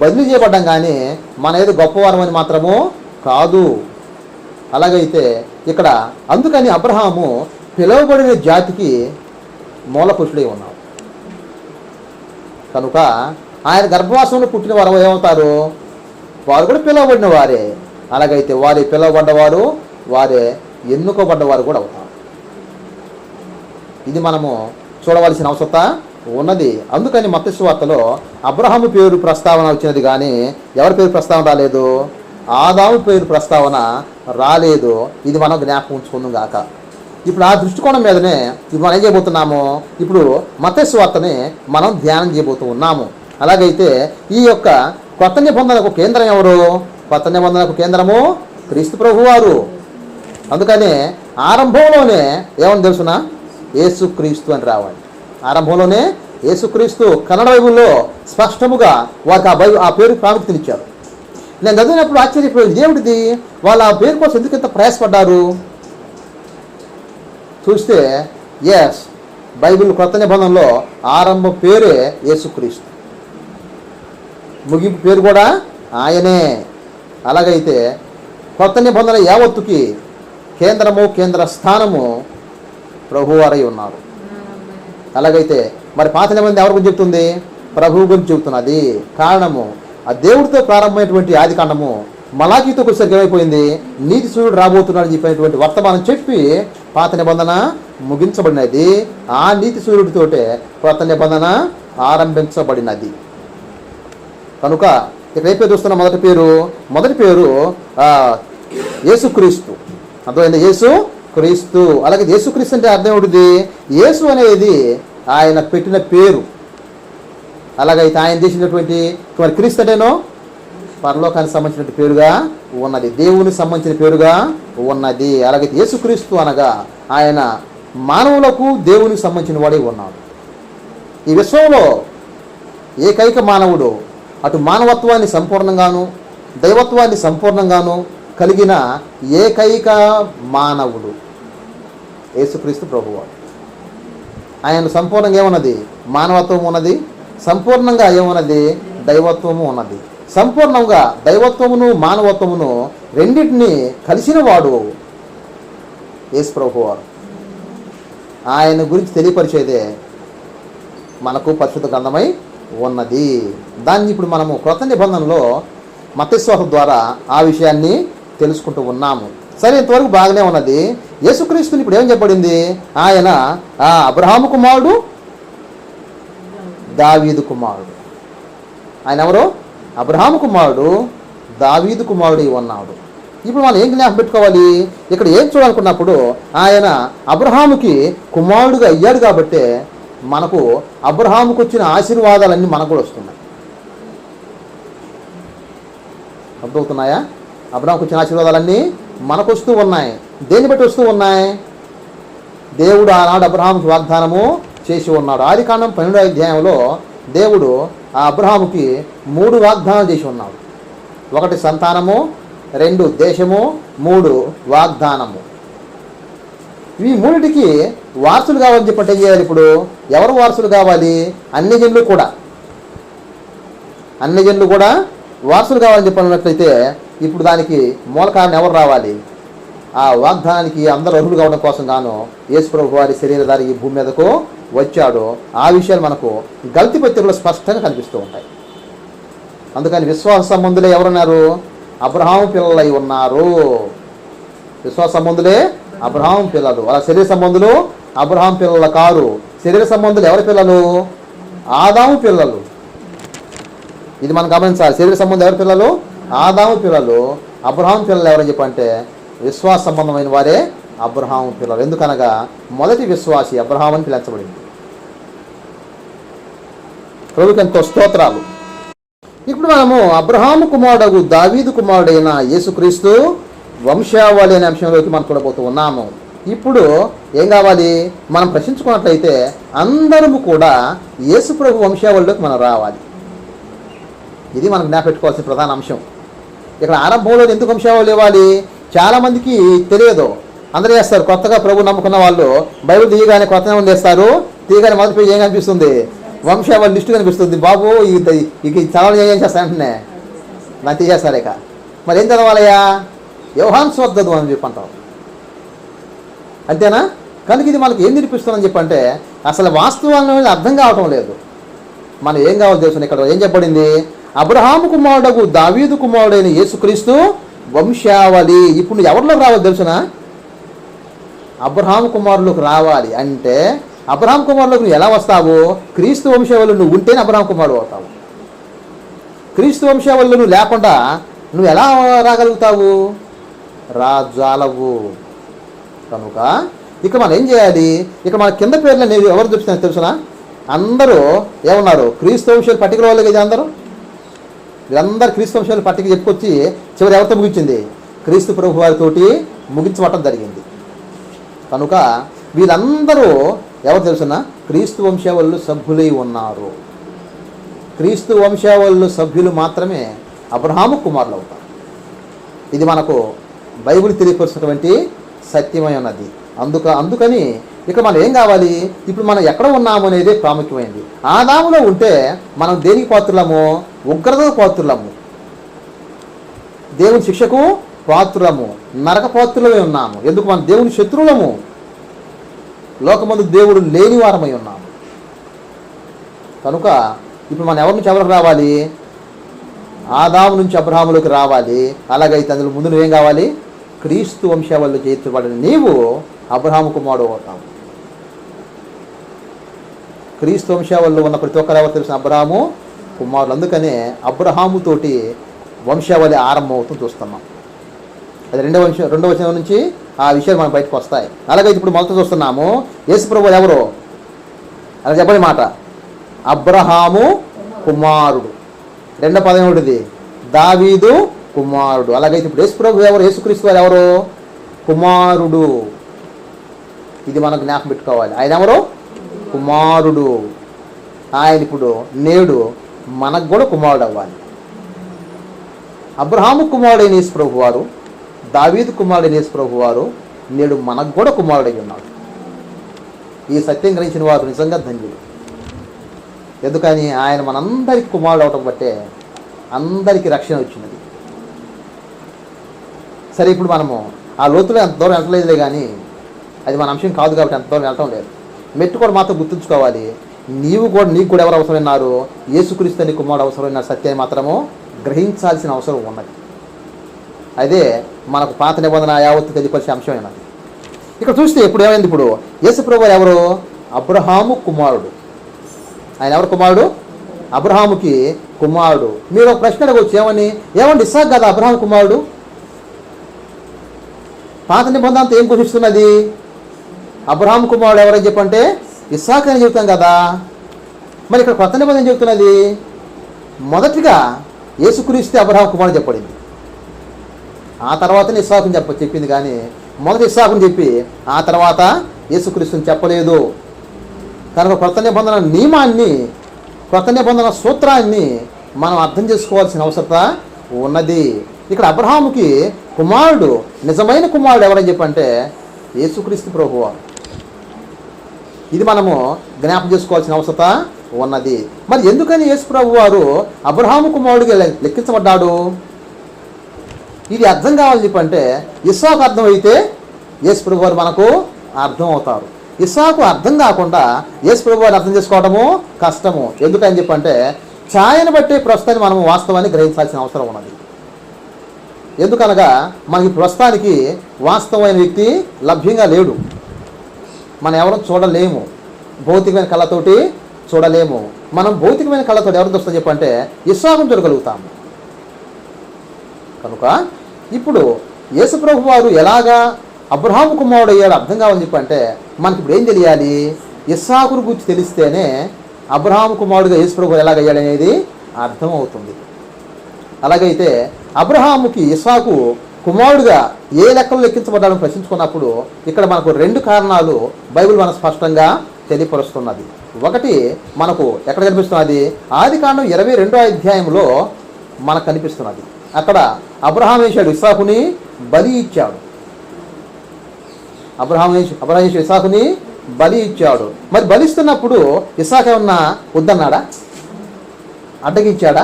బదిలీ చేయబడ్డాం, కానీ మన ఏదో గొప్పవారం అని మాత్రము కాదు. అలాగైతే ఇక్కడ అందుకని అబ్రహాము పిలువబడిన జాతికి మూల పురుషుడై ఉన్నాడు. కనుక ఆయన గర్భవాసంలో పుట్టిన వారు ఏమవుతారు? వారు కూడా పిలువబడిన వారే. అలాగైతే వారే పిలువబడ్డవారు, వారే ఎన్నుకోబడ్డవారు కూడా అవుతారు. ఇది మనము చూడవలసిన అవసరం ఉన్నది. అందుకని మత్తయి సువార్తలో అబ్రహాము పేరు ప్రస్తావన వచ్చినది, కానీ ఎవరి పేరు ప్రస్తావన రాలేదు? ఆదాము పేరు ప్రస్తావన రాలేదు. ఇది మనం జ్ఞాపకం ఉంచుకుందాం గాక. ఇప్పుడు ఆ దృష్టికోణం మీదనే ఇప్పుడు మనం ఏం చేయబోతున్నాము? ఇప్పుడు మత్తయి సువార్తని మనం ధ్యానం చేయబోతూ ఉన్నాము. అలాగైతే ఈ యొక్క కొత్త నిబంధనకు కేంద్రం ఎవరు? కొత్త నిబంధనకు కేంద్రము క్రీస్తు ప్రభువారు. అందుకనే ఆరంభంలోనే ఏమని తెలుసునా? యేసుక్రీస్తు అని రావాలి. ఆరంభంలోనే యేసుక్రీస్తు. కన్నడ బైబుల్లో స్పష్టముగా వారికి ఆ పేరు ప్రాముఖ్యతనిచ్చారు. నేను చదివినప్పుడు ఆశ్చర్యపోయింది, దేవుడిది వాళ్ళు ఆ పేరు కోసం ఎందుకు ఇంత ప్రయాసపడ్డారు చూస్తే, ఎస్, బైబిల్ కొత్త నిబంధనలో ఆరంభ పేరే యేసుక్రీస్తు, ముగింపు పేరు కూడా ఆయనే. అలాగైతే కొత్త నిబంధన యావత్తుకి కేంద్రము, కేంద్ర స్థానము ప్రభువారై ఉన్నారు. అలాగైతే మరి పాత నిబంధన ఎవరి గురించి చెప్తుంది? ప్రభువు గురించి చెబుతున్నది. కారణము ఆ దేవుడితో ప్రారంభమైనటువంటి ఆది కాండము మలాకీతో వచ్చేసరికి ఏమైపోయింది? నీతి సూర్యుడు రాబోతున్నాడని చెప్పినటువంటి వర్తమానం చెప్పి పాత నిబంధన ముగించబడినది. ఆ నీతి సూర్యుడితోటే కొత్త నిబంధన ఆరంభించబడినది. కనుక ఇక్కడ ఏ పేరు చూస్తున్న? మొదటి పేరు యేసుక్రీస్తు. అర్థమైంది? యేసు క్రీస్తు. అలాగే యేసుక్రీస్తు అంటే అర్థం ఏమిటిది? యేసు అనేది ఆయన పెట్టిన పేరు. అలాగైతే ఆయన చేసినటువంటి మరి క్రీస్తు అంటేనో పరలోకానికి సంబంధించిన పేరుగా ఉన్నది, దేవునికి సంబంధించిన పేరుగా ఉన్నది. అలాగైతే యేసుక్రీస్తు అనగా ఆయన మానవులకు దేవునికి సంబంధించిన వాడే ఉన్నాడు. ఈ విశ్వంలో ఏకైక మానవుడు, అటు మానవత్వాన్ని సంపూర్ణంగాను దైవత్వాన్ని సంపూర్ణంగాను కలిగిన ఏకైక మానవుడు యేసుక్రీస్తు ప్రభువాడు. ఆయన సంపూర్ణంగా ఏమున్నది? మానవత్వం ఉన్నది. సంపూర్ణంగా ఏమున్నది? దైవత్వము ఉన్నది. సంపూర్ణంగా దైవత్వమును మానవత్వమును రెండింటినీ కలిసిన వాడు యేసు ప్రభువారు. ఆయన గురించి తెలియపరిచేదే మనకు పరిశుద్ధ గ్రంథమై ఉన్నది. దాన్ని ఇప్పుడు మనము క్రొత్త నిబంధనలో మత్తయి సువార్త ద్వారా ఆ విషయాన్ని తెలుసుకుంటూ ఉన్నాము. సరే, ఇంతవరకు బాగానే ఉన్నది. యేసుక్రీస్తుని ఇప్పుడు ఏం చెప్పబడింది? ఆయన అబ్రహాము కుమారుడు, దావీదు కుమారుడు. ఆయన ఎవరు? అబ్రహాము కుమారుడు, దావీదు కుమారుడు ఉన్నాడు. ఇప్పుడు మనం ఏం జ్ఞాపకం పెట్టుకోవాలి? ఇక్కడ ఏం చూడాలనుకున్నప్పుడు ఆయన అబ్రహాముకి కుమారుడుగా అయ్యాడు కాబట్టే మనకు అబ్రహాముకు వచ్చిన ఆశీర్వాదాలన్నీ మనకు కూడా వస్తున్నాయి. అర్థమవుతున్నాయా? అబ్రహాముకు వచ్చిన ఆశీర్వాదాలన్నీ మనకు వస్తూ ఉన్నాయి. దేన్ని బట్టి వస్తూ ఉన్నాయి? దేవుడు ఆనాడు అబ్రహాముకి వాగ్దానము చేసి ఉన్నాడు. ఆది కాండం 12వ అధ్యాయంలో దేవుడు ఆ అబ్రహాముకి 3 వాగ్దానాలు చేసి ఉన్నాడు. 1 సంతానము, 2 దేశము, 3 వాగ్దానము. ఈ 3టికి వారసులు కావాలని చెప్పంటే ఏం చేయాలి? ఇప్పుడు ఎవరు వారసులు కావాలి? అన్ని జనులు కూడా వారసులు కావాలని చెప్పినట్లయితే ఇప్పుడు దానికి మూల కారణం ఎవరు రావాలి? ఆ వాగ్దానానికి అందరూ అర్హులు కావడం కోసం గాను యేసు ప్రభు వారి శరీరధారి ఈ భూమి మీదకు వచ్చాడు. ఆ విషయాలు మనకు గల్తీ పత్రికలో స్పష్టంగా కనిపిస్తూ ఉంటాయి. అందుకని విశ్వాస సంబంధులే ఎవరున్నారు? అబ్రహాము పిల్లలై ఉన్నారు. విశ్వాస సంబంధులే అబ్రహాం పిల్లలు. అలా శరీర సంబంధులు అబ్రహాం పిల్లలు కారు. శరీర సంబంధులు ఎవరి పిల్లలు? ఆదాము పిల్లలు. ఇది మనం గమనించాలి. శరీర సంబంధం ఎవరి పిల్లలు? ఆదాము పిల్లలు. అబ్రహాం పిల్లలు ఎవరని చెప్పంటే విశ్వాస సంబంధమైన వారే అబ్రహాము పిల్లలు. ఎందుకనగా మొదటి విశ్వాసి అబ్రహాం అని పిలిచబడింది. ప్రభువుకి ఎంతో స్తోత్రాలు. ఇప్పుడు మనము అబ్రహాము కుమారుడు దావీదు కుమారుడైన యేసుక్రీస్తు వంశావళి అనే అంశంలోకి మనం చూడబోతూ ఉన్నాము. ఇప్పుడు ఏం కావాలి? మనం ప్రశ్నించుకున్నట్లయితే అందరము కూడా యేసు ప్రభు వంశావళిలోకి మనం రావాలి. ఇది మనం జ్ఞాపెట్టుకోవాల్సిన ప్రధాన అంశం. ఇక్కడ ఆరంభంలో ఎందుకు వంశావళి ఇవ్వాలి? చాలామందికి తెలియదు. అందరూ చేస్తారు. కొత్తగా ప్రభు నమ్ముకున్న వాళ్ళు బైబిల్ తీయగానే కొత్త నిబంధన చేస్తారు. తీయగానే మొదటి పేజీ ఏం కనిపిస్తుంది? వంశావళి లిస్టు కనిపిస్తుంది. బాబు ఇక చదవడం ఏం చేస్తా అంటేనే దాన్ని తీసేస్తారు. ఇక మరి ఏం చదవాలయ్యా? యోహాను సువార్త అని చెప్పంటారు. అంతేనా? కనుక ఇది మనకి ఏం నిరూపిస్తుందని చెప్పంటే అసలు వాస్తవాలను అర్థం కావటం లేదు. మనం ఏం కావాలో తెలుసు. ఇక్కడ ఏం చెప్పబడింది? అబ్రహాము కుమారుడు దావీదు కుమారుడైన యేసుక్రీస్తు వంశావళి. ఇప్పుడు నువ్వు ఎవరిలోకి రావాలి తెలుసునా? అబ్రహాము కుమారులకు రావాలి. అంటే అబ్రహాం కుమారులకు నువ్వు ఎలా వస్తావు? క్రీస్తు వంశావళి నువ్వు ఉంటేనే అబ్రహాం కుమారుడు అవుతావు. క్రీస్తు వంశావళి నువ్వు లేకుండా నువ్వు ఎలా రాగలుగుతావు? రాజాలవు. కనుక ఇక మనం ఏం చేయాలి? ఇక మన కింద పేర్లు నేను ఎవరు చూపిస్తాను తెలుసునా? అందరూ ఏమన్నారు? క్రీస్తు వంశాలు పర్టికులర్ వాళ్ళకి ఇది అందరూ వీళ్ళందరూ క్రీస్తు వంశాలు పట్టిక చెప్పుకొచ్చి చివరి ఎవరితో ముగించింది? క్రీస్తు ప్రభు వారితోటి ముగించబడటం జరిగింది. కనుక వీళ్ళందరూ ఎవరు తెలుసునా? క్రీస్తు వంశావళులు సభ్యులై ఉన్నారు. క్రీస్తు వంశావళులు సభ్యులు మాత్రమే అబ్రహాము కుమారులు అవుతారు. ఇది మనకు బైబిల్ తెలియపరుచినటువంటి సత్యమై ఉన్నది. అందుకని ఇక్కడ మనం ఏం కావాలి? ఇప్పుడు మనం ఎక్కడ ఉన్నాము అనేది ప్రాముఖ్యమైనది. ఆదాములో ఉంటే మనం దేనికి పాత్రులము? ఉగ్రతకు పాత్రులము, దేవుని శిక్షకు పాత్రులము, నరక పాత్రులమై ఉన్నాము. ఎందుకు? మనం దేవుని శత్రువులము, లోకమందు దేవుడు లేని వారమై ఉన్నాము. కనుక ఇప్పుడు మనం ఎవరి నుంచి ఎవరికి రావాలి? ఆదాము నుంచి అబ్రహాములోకి రావాలి. అలాగైతే అందులో ముందు నువ్వేం కావాలి? క్రీస్తు వంశావళిలో చేర్చబడిన నీవు అబ్రహాము కుమారుడు అవుతావు. క్రీస్తు వంశావళిలో ఉన్న ప్రతి ఒక్కరు ఎవరు తెలిసిన? అబ్రహాము కుమారులు. అందుకనే అబ్రహాముతోటి వంశావళి ఆరంభం అవుతుంది చూస్తున్నాం. అది రెండవ వచనం నుంచి ఆ విషయాలు మనం బయటకు వస్తాయి. అలాగైతే ఇప్పుడు మొదట చూస్తున్నాము యేసు ప్రభువు ఎవరు? అలా చెప్పని మాట, అబ్రహాము కుమారుడు. రెండవ పదం ఏమిటిది? దావీదు కుమారుడు. అలాగైతే ఇప్పుడు యేసు ప్రభువు ఎవరు? యేసుక్రీస్తు వారు ఎవరు? కుమారుడు. ఇది మనం జ్ఞాపకం పెట్టుకోవాలి. ఆయన ఎవరు? కుమారుడు. ఆయన ఇప్పుడు నేడు మనకు కూడా కుమారుడు అవ్వాలి. అబ్రహాము కుమారుడైన యేసు ప్రభు వారు, దావీదు కుమారుడైన యేసు ప్రభు వారు నేడు మనకు కూడా కుమారుడై ఉన్నాడు. ఈ సత్యం గ్రహించిన వారు నిజంగా ధన్యులు. ఎందుకని ఆయన మనందరికి కుమారుడు అవటం బట్టే అందరికీ రక్షణ వచ్చినది. సరే, ఇప్పుడు మనము ఆ లోతులో ఎంత దూరం వెళ్ళలేదులే, కానీ అది మన అంశం కాదు కాబట్టి ఎంత దూరం వెళ్ళటం లేదు. మెట్టు కూడా మాత్రం గుర్తుంచుకోవాలి. నీకు కూడా ఎవరు అవసరమైనారు? యేసుక్రీస్తు అని కుమారుడు అవసరమైన సత్యాన్ని మాత్రము గ్రహించాల్సిన అవసరం ఉన్నది. అదే మనకు పాత నిబంధన యావత్తు తెలియపరిచే అంశమైనది. ఇక్కడ చూస్తే ఇప్పుడు ఏమైంది? ఇప్పుడు యేసు ప్రభువు ఎవరు? అబ్రహాము కుమారుడు. ఆయన ఎవరు కుమారుడు? అబ్రహాముకి కుమారుడు. మీరు ఒక ప్రశ్న అడగవచ్చు, ఏమండి ఇస్సాకు కదా అబ్రహాము కుమారుడు? పాత నిబంధన అంతా ఏం ఘోషిస్తున్నది? అబ్రహాము కుమారుడు ఎవరని చెప్పంటే ఇస్సాకు అని చెబుతాం కదా. మరి ఇక్కడ కొత్త నిబంధన ఏం చెబుతున్నది? మొదటిగా యేసుక్రీస్తు అబ్రహాము కుమారుడు చెప్పబడింది. ఆ తర్వాతనే ఇస్సాకుని చెప్పింది, కానీ మొదటి ఇస్సాకుని చెప్పి ఆ తర్వాత యేసుక్రీస్తుని చెప్పలేదు. కనుక కొత్త నిబంధన నియమాన్ని, కొత్త నిబంధన సూత్రాన్ని మనం అర్థం చేసుకోవాల్సిన అవసరత ఉన్నది. ఇక్కడ అబ్రహాముకి కుమారుడు, నిజమైన కుమారుడు ఎవరని చెప్పంటే యేసుక్రీస్తు ప్రభువు. ఇది మనము జ్ఞాపకం చేసుకోవాల్సిన అవసరత ఉన్నది. మరి ఎందుకని యేసు ప్రభు వారు అబ్రహాము కుమారుడిగా లెక్కించబడ్డాడు? ఇది అర్థం కావాలని చెప్పంటే ఇస్సాకు అర్థమైతే యేసు ప్రభు వారు మనకు అర్థం అవుతారు. ఇస్సాకు అర్థం కాకుండా యేసు ప్రభు వారిని అర్థం చేసుకోవడము కష్టము. ఎందుకని చెప్పంటే ఛాయను బట్టి ప్రస్తుతాన్ని మనము వాస్తవాన్ని గ్రహించాల్సిన అవసరం ఉన్నది. ఎందుకనగా మనకి ప్రస్తుతానికి వాస్తవమైన వ్యక్తి లభ్యంగా లేడు. మనం ఎవరు చూడలేము, భౌతికమైన కళ్ళతోటి చూడలేము. మనం భౌతికమైన కళ్ళతో ఎవరు చూస్తాం చెప్పంటే ఇస్సాకును చూడగలుగుతాము. కనుక ఇప్పుడు యేసు ప్రభు వారు ఎలాగా అబ్రహాము కుమారుడు అయ్యాడు అర్థం కావాలని చెప్పంటే మనకి ఇప్పుడు ఏం తెలియాలి? ఇస్సాకును గురించి తెలిస్తేనే అబ్రహాము కుమారుడుగా యేసు ప్రభు ఎలాగయ్యాడు అనేది అర్థం అవుతుంది. అలాగైతే అబ్రహాముకి ఇస్సాకు కుమారుడుగా ఏ లెక్కలు లెక్కించబడ్డాడని ప్రశ్నించుకున్నప్పుడు ఇక్కడ మనకు రెండు కారణాలు బైబిల్ మనకు స్పష్టంగా తెలియపరుస్తున్నది. ఒకటి మనకు ఎక్కడ కనిపిస్తున్నది? ఆదికాండం 22వ అధ్యాయంలో మనకు కనిపిస్తున్నది. అక్కడ అబ్రహాం వేశాడు, ఇస్సాకుని బలి ఇచ్చాడు. అబ్రహాం ఇస్సాకుని బలి ఇచ్చాడు. మరి బలిస్తున్నప్పుడు ఇస్సాకు ఏమన్నా వద్దన్నాడా? అడ్డగించాడా?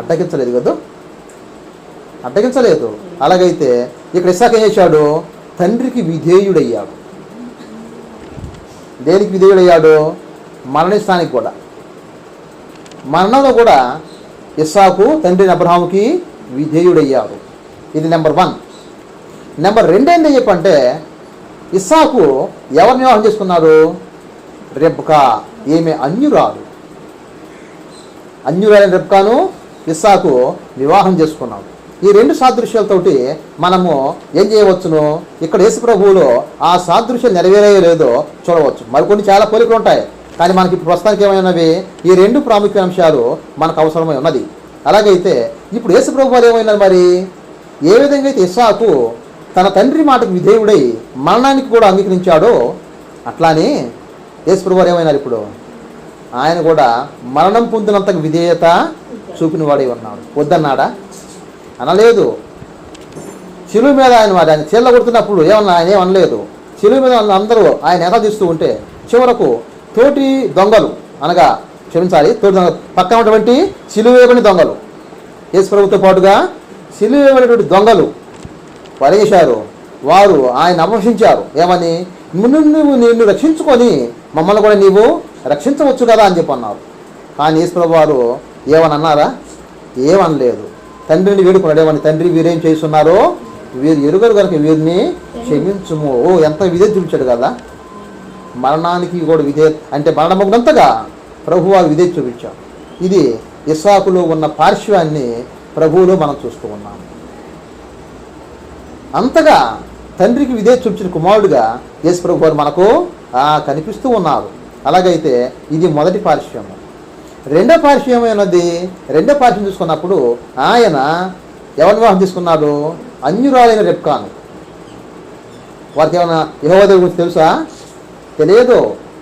అడ్డగించలేదు కదా, అడ్డగించలేదు. అలాగైతే ఇక్కడ ఇస్సాకు ఏం చేశాడు? తండ్రికి విధేయుడయ్యాడు. దేనికి విధేయుడయ్యాడు? మరణిస్తానికి కూడా. మరణంలో కూడా ఇస్సాకు తండ్రిని అబ్రహాముకి విధేయుడయ్యాడు. ఇది నెంబర్ 1. నెంబర్ 2 ఏంటి చెప్పంటే ఇస్సాకు ఎవరిని వివాహం చేసుకున్నారు? రెబ్కా. ఈమె అన్యురాలు. అన్యురాలైన రెబ్కాను ఇస్సాకు వివాహం చేసుకున్నాడు. ఈ రెండు సాదృశ్యాలతోటి మనము ఏం చేయవచ్చును? ఇక్కడ యేసు ప్రభువులో ఆ సాదృశ్యం నెరవేరే లేదో చూడవచ్చు. మరికొన్ని చాలా పోలికలు ఉంటాయి, కానీ మనకి ఇప్పుడు ప్రస్తుతానికి ఏమైనవి ఈ రెండు ప్రాముఖ్య అంశాలు మనకు అవసరమై ఉన్నది. అలాగైతే ఇప్పుడు యేసుప్రభు వారు ఏమైనారు మరి? ఏ విధంగా అయితే ఇస్సాకు తన తండ్రి మాటకు విధేయుడై మరణానికి కూడా అంగీకరించాడో అట్లానే యేసుప్రభు వారు ఏమైనారు? ఇప్పుడు ఆయన కూడా మరణం పొందినంతకు విధేయత చూపిన వాడే ఉన్నాడు. వద్దన్నాడా? అనలేదు. శిలువ మీద ఆయన చీళ్ళ కొడుతున్నప్పుడు ఆయన ఏమనలేదు. శిలువ మీద అందరూ ఆయన ఎగదీస్తూ ఉంటే చివరకు తోటి దొంగలు అనగా తోటి దొంగలు పక్కన ఉన్నటువంటి శిలువ వేయబడిన దొంగలు, యేసు ప్రభుతో పాటుగా శిలువ వేయబడినటువంటి దొంగలు వారు చేశారు, వారు ఆయన అపహసించారు. ఏమని? నువ్వు నిన్ను రక్షించుకొని మమ్మల్ని కూడా నీవు రక్షించవచ్చు కదా అని చెప్పి అన్నారు. కానీ యేసు ప్రభు వారు ఏమని అన్నారా? ఏమనలేదు. తండ్రిని వేడుకున్నాడు. ఏమని? తండ్రి వీరేం చేస్తున్నారో వీరు ఎరుగరు కనుక వీరిని క్షమించుము. ఎంత విధేయత చూపించాడు కదా! మరణానికి కూడా విధేయత అంటే మరణమగినంతగా ప్రభు వారు విధేయత చూపించారు. ఇది ఇస్సాకులో ఉన్న పార్శ్వాన్ని ప్రభువులో మనం చూస్తూ ఉన్నాము. అంతగా తండ్రికి విధేయత చూపించిన కుమారుడుగా యేసు ప్రభు వారు మనకు కనిపిస్తూ ఉన్నారు. అలాగైతే ఇది మొదటి పార్శ్వము. రెండో పార్శ్వం ఏమన్నది? రెండో పార్శ్వం చూసుకున్నప్పుడు ఆయన ఎవరి వివాహం తీసుకున్నాడు? అన్యురాలైన రెబ్కాను. వారికి ఏమైనా యెహోవా దేవుడి గురించి తెలుసా? తెలియదు.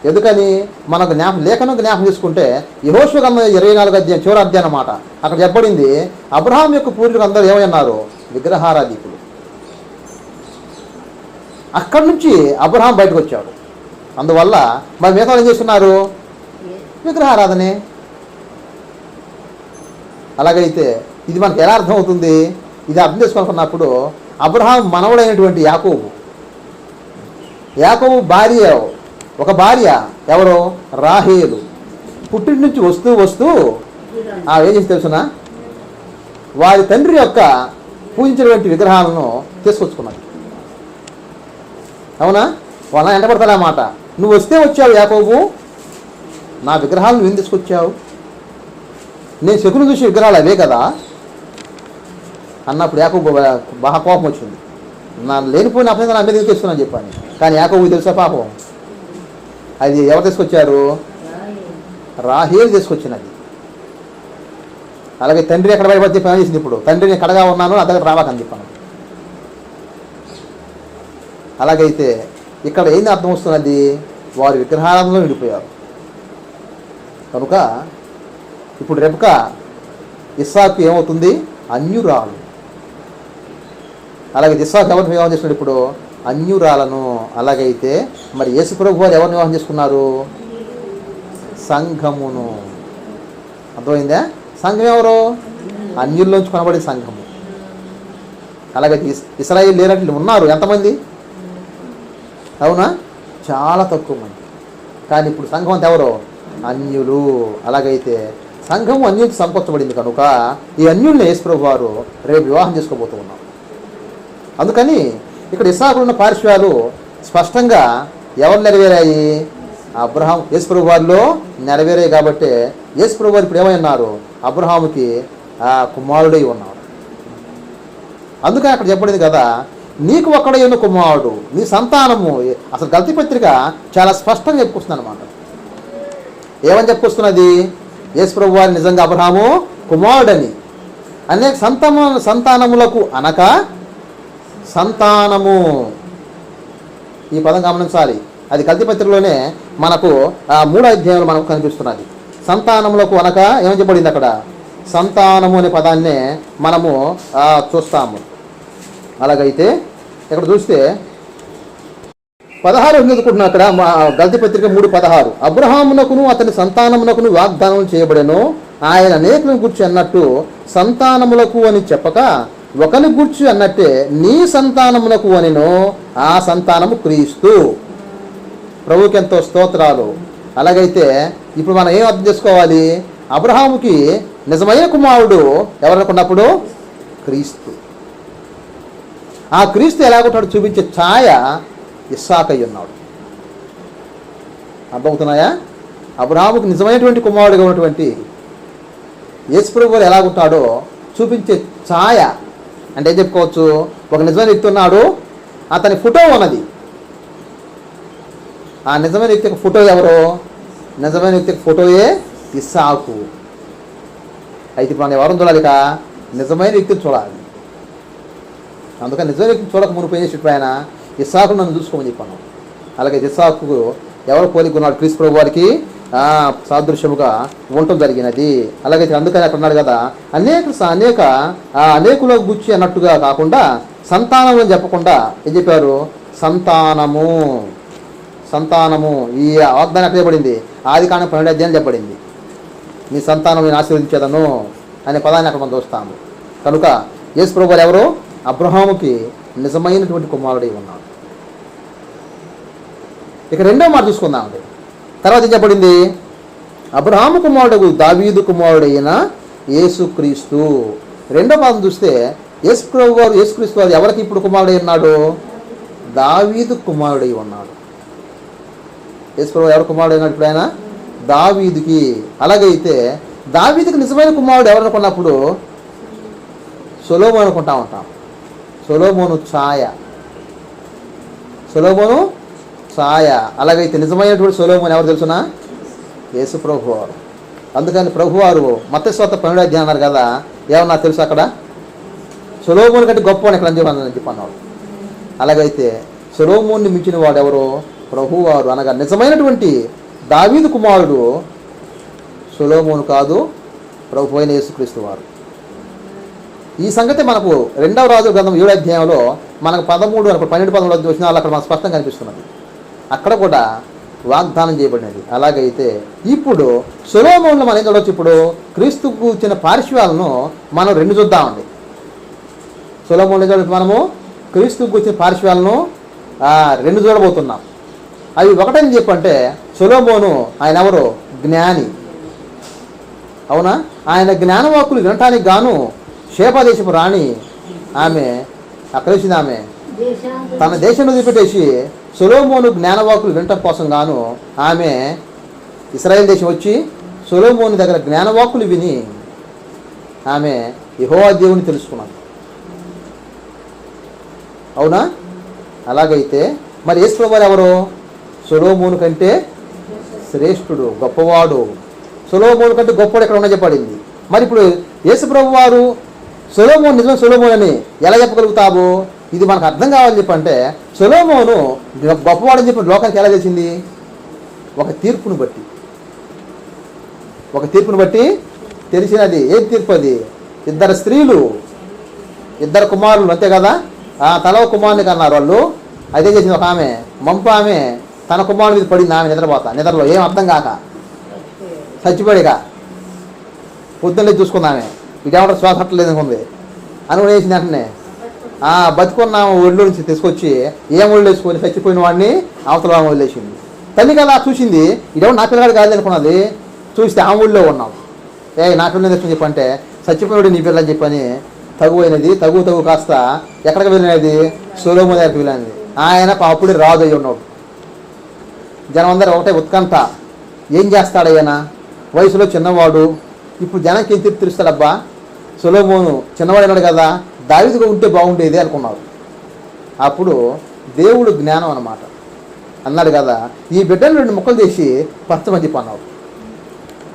ఎందుకని? మనకు లేఖనం జ్ఞాపకం తీసుకుంటే యెహోషువ గ్రంథం 24 అధ్యాయం చివరి అధ్యాయం అన్నమాట. అక్కడ చెప్పబడింది అబ్రహాం యొక్క పూర్వీకులు అందరూ ఏమన్నారు? విగ్రహారాధికులు. అక్కడి నుంచి అబ్రహాం బయటకు వచ్చాడు. అందువల్ల మరి మిగతా ఏం చేస్తున్నారు? విగ్రహారాధనే. అలాగైతే ఇది మనకు ఎలా అర్థం అవుతుంది? ఇది అర్థం చేసుకోనుకున్నప్పుడు అబ్రహాం మనవడైనటువంటి యాకోబు భార్య, ఒక భార్య ఎవరు? రాహేలు. పుట్టింటి నుంచి వస్తూ ఏం చేసి తెలుసునా? వారి తండ్రి యొక్క పూజించినటువంటి విగ్రహాలను తీసుకొచ్చుకున్నది. అవునా? వాళ్ళ ఎంటపడతాలే మాట. నువ్వు వస్తే వచ్చావు యాకోబు, నా విగ్రహాలను నువ్వు తీసుకొచ్చావు, నేను శకును చూసి విగ్రహాలు అవే కదా అన్నప్పుడు యాకోబు బాగా కోపం వచ్చింది. నా లేనిపోయిన అపనింద నా మీద తీసుకొస్తున్నాను చెప్పాను. కానీ యాకోబు తెలుసా పాపం? అది ఎవరు తీసుకొచ్చారు? రాహేలు తీసుకొచ్చినది. అలాగే తండ్రి ఎక్కడ బయటపడి పని చేసింది. ఇప్పుడు తండ్రిని కడగా ఉన్నాను, నా దగ్గర రావాకని చెప్పాను. అలాగైతే ఇక్కడ ఏంది అర్థం వస్తున్నది? వారి విగ్రహాలలో విడిపోయారు కనుక ఇప్పుడు రెబ్కా ఇస్సాకు ఏమవుతుంది? అన్యురాలు. అలాగే ఇస్సాకు ఎవరిని వివాహం చేసుకున్నాడు? ఇప్పుడు అన్యురాలను. అలాగైతే మరి యేసు ప్రభు వారు ఎవరిని వివాహం చేసుకున్నారు? సంఘమును. అర్థమైందా? సంఘం ఎవరు? అన్యుల్లోంచి కొనబడే సంఘము. అలాగైతే ఇశ్రాయేలు లేనట్లు ఉన్నారు ఎంతమంది? అవునా? చాలా తక్కువ మంది. కానీ ఇప్పుడు సంఘం అంతా ఎవరు? అన్యులు. అలాగైతే సంఘం అన్యులకు సంపర్చబడింది కనుక ఈ అన్యుల్ని యేసు ప్రభు వారు రేపు వివాహం చేసుకోబోతూ ఉన్నారు. అందుకని ఇక్కడ ఇస్సాకులో ఉన్న పార్శ్వాలు స్పష్టంగా ఎవరు నెరవేరాయి? అబ్రహాం యేసు ప్రభు వారిలో నెరవేరాయి. కాబట్టి యేసు ప్రభు వారు ఇప్పుడు ఏమైనారు? అబ్రహాముకి కుమారుడై ఉన్నాడు. అందుకని అక్కడ చెప్పబడింది కదా, నీకు ఒక్కడే ఉన్న కుమారుడు, నీ సంతానము. అసలు గల్తీ పత్రిక చాలా స్పష్టంగా చెప్పుకొస్తుంది అనమాట. ఏమని చెప్పుకొస్తున్నది? యేసు ప్రభు వారి నిజంగా అబ్రహాము కుమారుడని. అనేక సంతానములకు అనక సంతానము, ఈ పదం గమనించాలి. అది కల్తీ పత్రికలోనే మనకు 3వ అధ్యాయంలో మనకు కనిపిస్తున్నది. సంతానములకు అనక ఏమని చెప్పబడింది అక్కడ? సంతానము అనే పదాన్నే మనము చూస్తాము. అలాగైతే ఇక్కడ చూస్తే 16 చదువుకుంటున్నాం. అక్కడ గల్తీ పత్రిక 3:16 అబ్రహామునకును అతని సంతానమునకును వాగ్దానం చేయబడెను, ఆయన అనేకులను గూర్చి అన్నట్టు సంతానములకు అని చెప్పక ఒకని గూర్చి అన్నట్టే నీ సంతానమునకు అనిను, ఆ సంతానము క్రీస్తు. ప్రభువుకి ఎంతో స్తోత్రాలు. అలాగైతే ఇప్పుడు మనం ఏం అర్థం చేసుకోవాలి? అబ్రహాముకి నిజమైన కుమారుడు ఎవరనుకున్నప్పుడు క్రీస్తు. ఆ క్రీస్తు ఎలాగుంటాడు చూపించే ఛాయ ఇస్సాకై ఉన్నాడు. అర్థమవుతున్నాయా? అబ్రహాముకు నిజమైనటువంటి కుమారుడుగా ఉన్నటువంటి యేసు ప్రభువు ఎలాగుంటాడో చూపించే ఛాయ. అంటే ఏం చెప్పుకోవచ్చు? ఒక నిజమైన వ్యక్తి ఉన్నాడు, అతని ఫోటో ఉన్నది. ఆ నిజమైన వ్యక్తి యొక్క ఫోటో ఎవరు? నిజమైన వ్యక్తి ఫోటోయే ఇస్సాకు. అయితే ఇప్పుడు మనం ఎవరిని చూడాలి? ఇక నిజమైన వ్యక్తిని చూడాలి. అందుకని నిజమైన వ్యక్తిని చూడక మునుపు ఏం చేసేటప్పుడు ఆయన ఇస్సాకును నన్ను చూసుకోమని చెప్పాను. అలాగే ఇస్సాకు ఎవరు పోలిక ఉన్నాడు? క్రీస్తు ప్రభు వారికి సాదృశ్యముగా ఉండటం జరిగినది. అలాగే అందుకని అక్కడ ఉన్నాడు కదా, అనేకుల గుచ్చి అన్నట్టుగా కాకుండా సంతానం అని చెప్పకుండా ఏం చెప్పారు? సంతానము. ఈ వాగ్దానం ఎక్కడ చెప్పబడింది? ఆదికాండం 12వ అధ్యాయం చెప్పబడింది. నీ సంతానం నేను ఆశీర్వదించేదను అనే పదాన్ని అక్కడ మనం చూస్తాము. కనుక యేసు ప్రభువు ఎవరు? అబ్రహాముకి నిజమైనటువంటి కుమారుడై ఉన్నాడు. ఇక రెండో మాట చూసుకుందామండి. తర్వాత ఏం చెప్పబడింది? అబ్రహాము కుమారుడు దావీదు కుమారుడైన యేసుక్రీస్తు. రెండో పాదం చూస్తే యేసుక్రీస్తు వారు ఎవరికి ఇప్పుడు కుమారుడై ఉన్నాడు? దావీదు కుమారుడై ఉన్నాడు. యేసు ప్రభు ఎవరు కుమారుడు అయినాడు ఇప్పుడు? ఆయన దావీదుకి. అలాగైతే దావీదుకి నిజమైన కుమారుడు ఎవరు అనుకున్నప్పుడు సొలొమోను అనుకుంటా ఉంటాం. సొలొమోను ఛాయ. అలాగైతే నిజమైనటువంటి సొలొమోను ఎవరు తెలుసునా? యేసు ప్రభు వారు. అందుకని ప్రభు వారు మత్తయి సువార్త 12వ అధ్యాయం అన్నారు కదా, ఏమన్నా తెలుసు అక్కడ? సొలొమోను కంటే గొప్పవాడు ఎక్కడ అని చెప్పన్నాడు. అలాగైతే సొలొమోన్ని మించిన వాడు ఎవరు? ప్రభువారు. అనగా నిజమైనటువంటి దావీదు కుమారుడు సొలొమోను కాదు, ప్రభు అయిన యేసుక్రీస్తు వారు. ఈ సంగతి మనకు 2వ రాజుల గ్రంథం 7వ అధ్యాయంలో మనకు 12-13 వచనాలు అక్కడ మనకు స్పష్టంగా కనిపిస్తున్నది. అక్కడ కూడా వాగ్దానం చేయబడినది. అలాగైతే ఇప్పుడు సొలొమోనులో మనం ఏం చూడవచ్చు? ఇప్పుడు క్రీస్తుకు ఇచ్చిన పార్శ్వాలను మనం 2 చూద్దామండి. సొలొమోనులో చూడవచ్చు మనము క్రీస్తుకు ఇచ్చిన పార్శ్వాలను 2 చూడబోతున్నాం. అవి ఒకటని చెప్పంటే సొలొమోను ఆయన ఎవరు? జ్ఞాని. అవునా? ఆయన జ్ఞానవాక్కులు వినటానికి గాను షేబా దేశపు రాణి ఆమె అక్కడ వచ్చింది. ఆమె తన దేశం వదిలిపెట్టేసి సొలొమోను జ్ఞానవాక్కులు వినటం కోసం గాను ఆమె ఇశ్రాయేల్ దేశం వచ్చి సొలొమోను దగ్గర జ్ఞానవాక్కులు విని ఆమె యెహోవా దేవుని తెలుసుకున్నాడు. అవునా? అలాగైతే మరి యేసు ప్రభువు ఎవరు? సొలొమోను కంటే శ్రేష్ఠుడు, గొప్పవాడు. సొలొమోను కంటే గొప్పవాడు ఎక్కడ ఉన్నా చెప్పబడింది. మరి ఇప్పుడు యేసు ప్రభువు వారు సొలొమోను నిజమైన సొలొమోను అని ఎలా చెప్పగలుగుతావు? ఇది మనకు అర్థం కావాలని చెప్పంటే సొలొమోను గొప్పవాడని చెప్పి లోకానికి ఎలా తెలిసింది? ఒక తీర్పును బట్టి తెలిసినది. ఏం తీర్పు అది? 2 స్త్రీలు 2 కుమారులు, అంతే కదా? తల కుమారుని కన్నారు వాళ్ళు. అదే చేసింది ఒక ఆమె, మంపు ఆమె తన కుమారుడి మీద పడింది. ఆమె నిద్రలో ఏం అర్థం కాక చచ్చిపోయాడుగా. పొద్దున్నే చూసుకుందామె, ఇదేమంటారు శ్వాస హట్టలేదు అనుకుంది అని వేసింది. వెంటనే బతుకున్న ఒళ్ళు నుంచి తీసుకొచ్చి ఏం ఒళ్ళు వేసుకొని చచ్చిపోయిన వాడిని అవతల వదిలేసింది. తల్లి కదా చూసింది, ఇదేమో నా పిల్లగాడు కాదు అనుకున్నది. చూస్తే ఆ ఊళ్ళో ఉన్నాం. నా పిల్లలు తెచ్చుకొని చెప్పంటే చచ్చిపోయాడు నీ పిల్లని చెప్పని తగువైనది. తగు కాస్త ఎక్కడికి వెళ్ళినది? సొలొమోను దగ్గరికి వెళ్ళినది. ఆయన అప్పుడే రాజు అయ్యి ఉన్నాడు. జనం అందరూ ఒకటే ఉత్కంఠ, ఏం చేస్తాడయ్యనా? వయసులో చిన్నవాడు, ఇప్పుడు జనానికి ఏం తెలుస్తాడబ్బా? సొలొమోను చిన్నవాడు అన్నాడు కదా, దావీదుగా ఉంటే బాగుండేది అనుకున్నాడు. అప్పుడు దేవుడు జ్ఞానం అన్నమాట అన్నాడు కదా, ఈ బిడ్డను 2 ముక్కలు చేసి పచ్చమని చెప్పి అన్నాడు.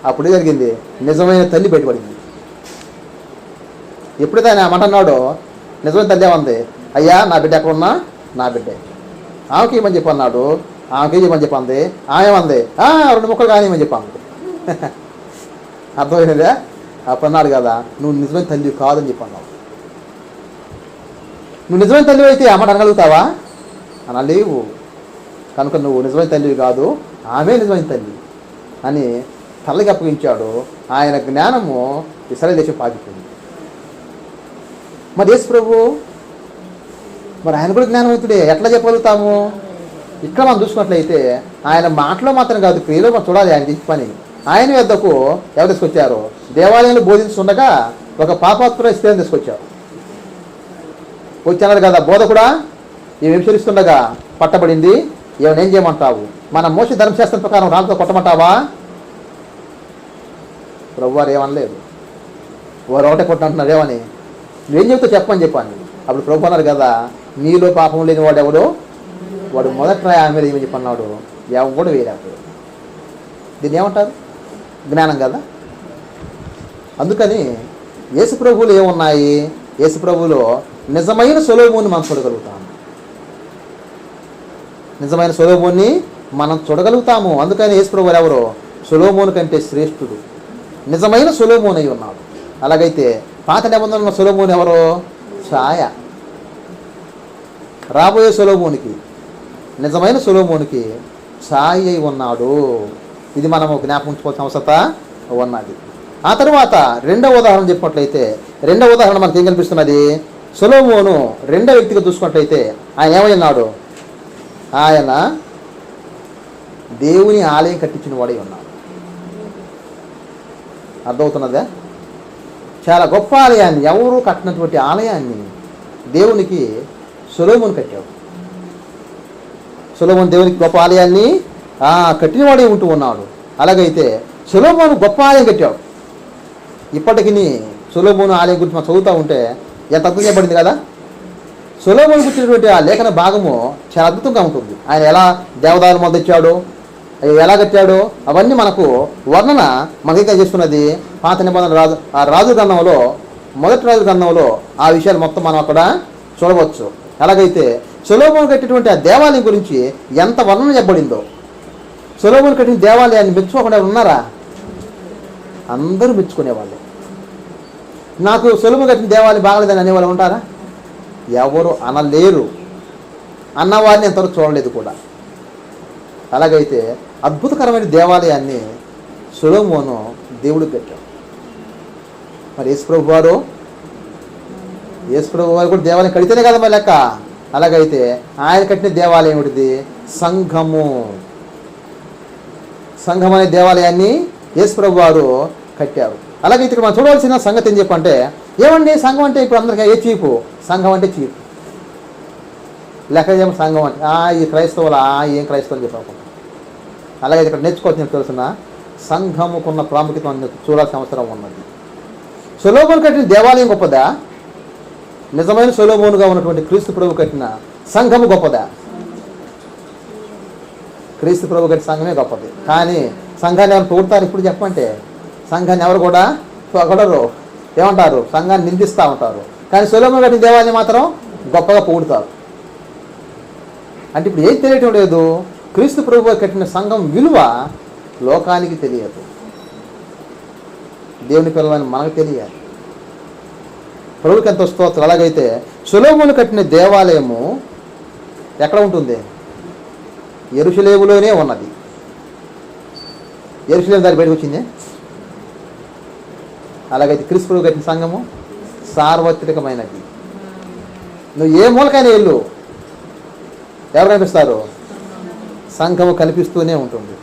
అప్పుడే జరిగింది, నిజమైన తల్లి బయటపడింది. ఎప్పుడైతే ఆయన మాట అన్నాడో నిజమైన తల్లి ఏమంది? అయ్యా నా బిడ్డ ఎక్కడున్నా నా బిడ్డే, ఆమెకి ఏమని చెప్పి అన్నాడు. ఆమెకి ఏమని చెప్పింది? ఆమె అంది 2 ముక్కలు కానీ ఏమని చెప్పాను. అర్థమైనదే? అప్పుడు అన్నాడు కదా, నువ్వు నిజమైన తల్లి కాదని చెప్పి అన్నావు. నువ్వు నిజమైన తల్లి అయితే ఆ మాట అనగలుగుతావా? అనలేవు. కనుక నువ్వు నిజమైన తల్లివి కాదు, ఆమె నిజమైన తల్లి అని తల్లికి అప్పగించాడు. ఆయన జ్ఞానము ఇశ్రాయేలు దేశం పాకిపోయింది. మరి యేసు ప్రభు మరి ఆయన కూడా జ్ఞానవంతుడే, ఎట్లా చెప్పగలుగుతాము? ఇక్కడ మనం చూసుకున్నట్లయితే ఆయన మాటలో మాత్రం కాదు, క్రియలో మనం చూడాలి ఆయన చేసే పని. ఆయన వద్దకు ఎవరు తీసుకొచ్చారు? దేవాలయంలో బోధిస్తుండగా ఒక పాపాత్మ స్త్రీని తీసుకొచ్చారు. వచ్చి అన్నారు కదా, బోధకుడా ఈమె విమర్శిస్తుండగా పట్టబడింది, ఏమైనా ఏం చేయమంటావు? మన మోషే ధర్మశాస్త్రం ప్రకారం రాళ్ళతో కొట్టమంటావా? ప్రభువారు ఏమనలేదు. వారు ఒకటే కొట్టంటున్నారు. ఏమని? నువ్వేం చెబుతావు చెప్పమని చెప్పాను. అప్పుడు ప్రభు అన్నారు కదా, నీలో పాపం లేని వాడు ఎవడో వాడు మొదట ఆమె మీద ఏమని చెప్పన్నాడు? ఎవడు వేయలేకపోయాడు. దీన్ని ఏమంటారు? జ్ఞానం కదా. అందుకని యేసు ప్రభువులు ఏమున్నాయి? యేసు ప్రభువులో నిజమైన సొలొమోన్ని మనం చూడగలుగుతాము. నిజమైన సొలొమోన్ని మనం చూడగలుగుతాము. అందుకని యేసు ప్రభువులు ఎవరు? సొలొమోను కంటే శ్రేష్ఠుడు, నిజమైన సొలొమోను అయి ఉన్నాడు. అలాగైతే పాత నిబంధనలో సొలొమోను ఎవరు? ఛాయ. రాబోయే సొలొమోనికి, నిజమైన సొలొమోనికి ఛాయ అయి ఉన్నాడు. ఇది మనము జ్ఞాపకం ఉంచుకోవాల్సిన అవసరత ఉన్నది. ఆ తర్వాత రెండవ ఉదాహరణ చెప్పినట్లయితే, రెండవ ఉదాహరణ మనకి ఏం కనిపిస్తున్నది? సొలొమోను రెండవ వ్యక్తిగా చూసుకున్నట్లయితే ఆయన ఏమై ఉన్నాడు? ఆయన దేవుని ఆలయం కట్టించిన వాడై ఉన్నాడు. అర్థమవుతున్నదా? చాలా గొప్ప ఆలయాన్ని, ఎవరు కట్టినటువంటి ఆలయాన్ని దేవునికి సొలొమోను కట్టాడు. సొలొమోను దేవునికి గొప్ప ఆలయాన్ని కట్టినవాడే ఉంటూ ఉన్నాడు. అలాగైతే సొలొమోను గొప్ప ఆలయం కట్టాడు. ఇప్పటికి సొలొమోను ఆలయం గురించి మనం చదువుతూ ఉంటే ఎంత అర్థం చేయబడింది కదా. సొలొమోను గురించినటువంటి ఆ లేఖన భాగము చాలా అద్భుతంగా ఉంటుంది. ఆయన ఎలా దేవదారులు మొదలెచ్చాడు, ఎలా కట్టాడో అవన్నీ మనకు వర్ణన మనకి చేస్తున్నది పాత నిబంధన రాజు గ్రంథంలో, మొదటి రాజు గ్రంథంలో ఆ విషయాలు మొత్తం మనం అక్కడ చూడవచ్చు. అలాగైతే సొలొమోను కట్టినటువంటి ఆ దేవాలయం గురించి ఎంత వర్ణన చెప్పబడిందో. సొలొమోను కట్టిన దేవాలయాన్ని మెచ్చుకోకుండా ఉన్నారా? అందరూ మెచ్చుకునేవాళ్ళు. నాకు సొలొమోను కట్టిన దేవాలయం బాగలేదని అనేవాళ్ళు ఉంటారా? ఎవరు అనలేరు. అన్నవారిని ఎంతవరకు చూడలేదు కూడా. అలాగైతే అద్భుతకరమైన దేవాలయాన్ని సొలొమోను దేవుడికి కట్టాడు. మరి యేసు ప్రభు వారు కూడా దేవాలయం కడితేనే కదా మరి లెక్క. అలాగైతే ఆయన కట్టిన దేవాలయం ఏమిటిది? సంఘము. సంఘం అనే దేవాలయాన్ని యేసు ప్రభు వారు కట్టారు. అలాగే ఇక్కడ మనం చూడవలసిన సంగతి ఏం చెప్పంటే, ఏమండి సంఘం అంటే ఇప్పుడు అందరికీ ఏ చీపు? సంఘం అంటే చీపు లెక్క చెప్పి సంఘం అంటే ఈ క్రైస్తవులా ఏం క్రైస్తవులు చెప్పకుండా. అలాగే ఇక్కడ నేర్చుకోవచ్చు. నేను తెలుసిన సంఘముకున్న ప్రాముఖ్యత చూడాల్సిన అవసరం ఉన్నది. సొలొమోను కట్టిన దేవాలయం గొప్పదా? నిజమైన సొలొమోనుగా ఉన్నటువంటి క్రీస్తు ప్రభు కట్టిన సంఘము గొప్పదా? క్రీస్తు ప్రభు కట్టిన సంఘమే గొప్పది. కానీ సంఘాన్ని ఎవరు పొగుడతారు? ఇప్పుడు చెప్పంటే సంఘాన్ని ఎవరు కూడా పొగడరు. ఏమంటారు? సంఘాన్ని నిందిస్తూ ఉంటారు. కానీ సొలొమోను కట్టిన దేవాలయం మాత్రం గొప్పగా పొగుడుతారు. అంటే ఇప్పుడు ఏం తెలియటం లేదు. క్రీస్తు ప్రభు కట్టిన సంఘం విలువ లోకానికి తెలియదు, దేవుని పిల్లలని మనకు తెలియాలి. ప్రభుకి ఎంతో స్తోత్రం. అలాగైతే సొలొమోను కట్టిన దేవాలయము ఎక్కడ ఉంటుంది? యెరూషలేములోనే ఉన్నది. యెరూషలేము దాని బయటకు వచ్చింది. అలాగైతే క్రీస్తు ప్రభు కట్టిన సంఘము సార్వత్రికమైనది. నువ్వు ఏ మూలకైనా వెళ్ళు, ఎవరు కనిపిస్తారు? సంఘము కనిపిస్తూనే ఉంటుంది.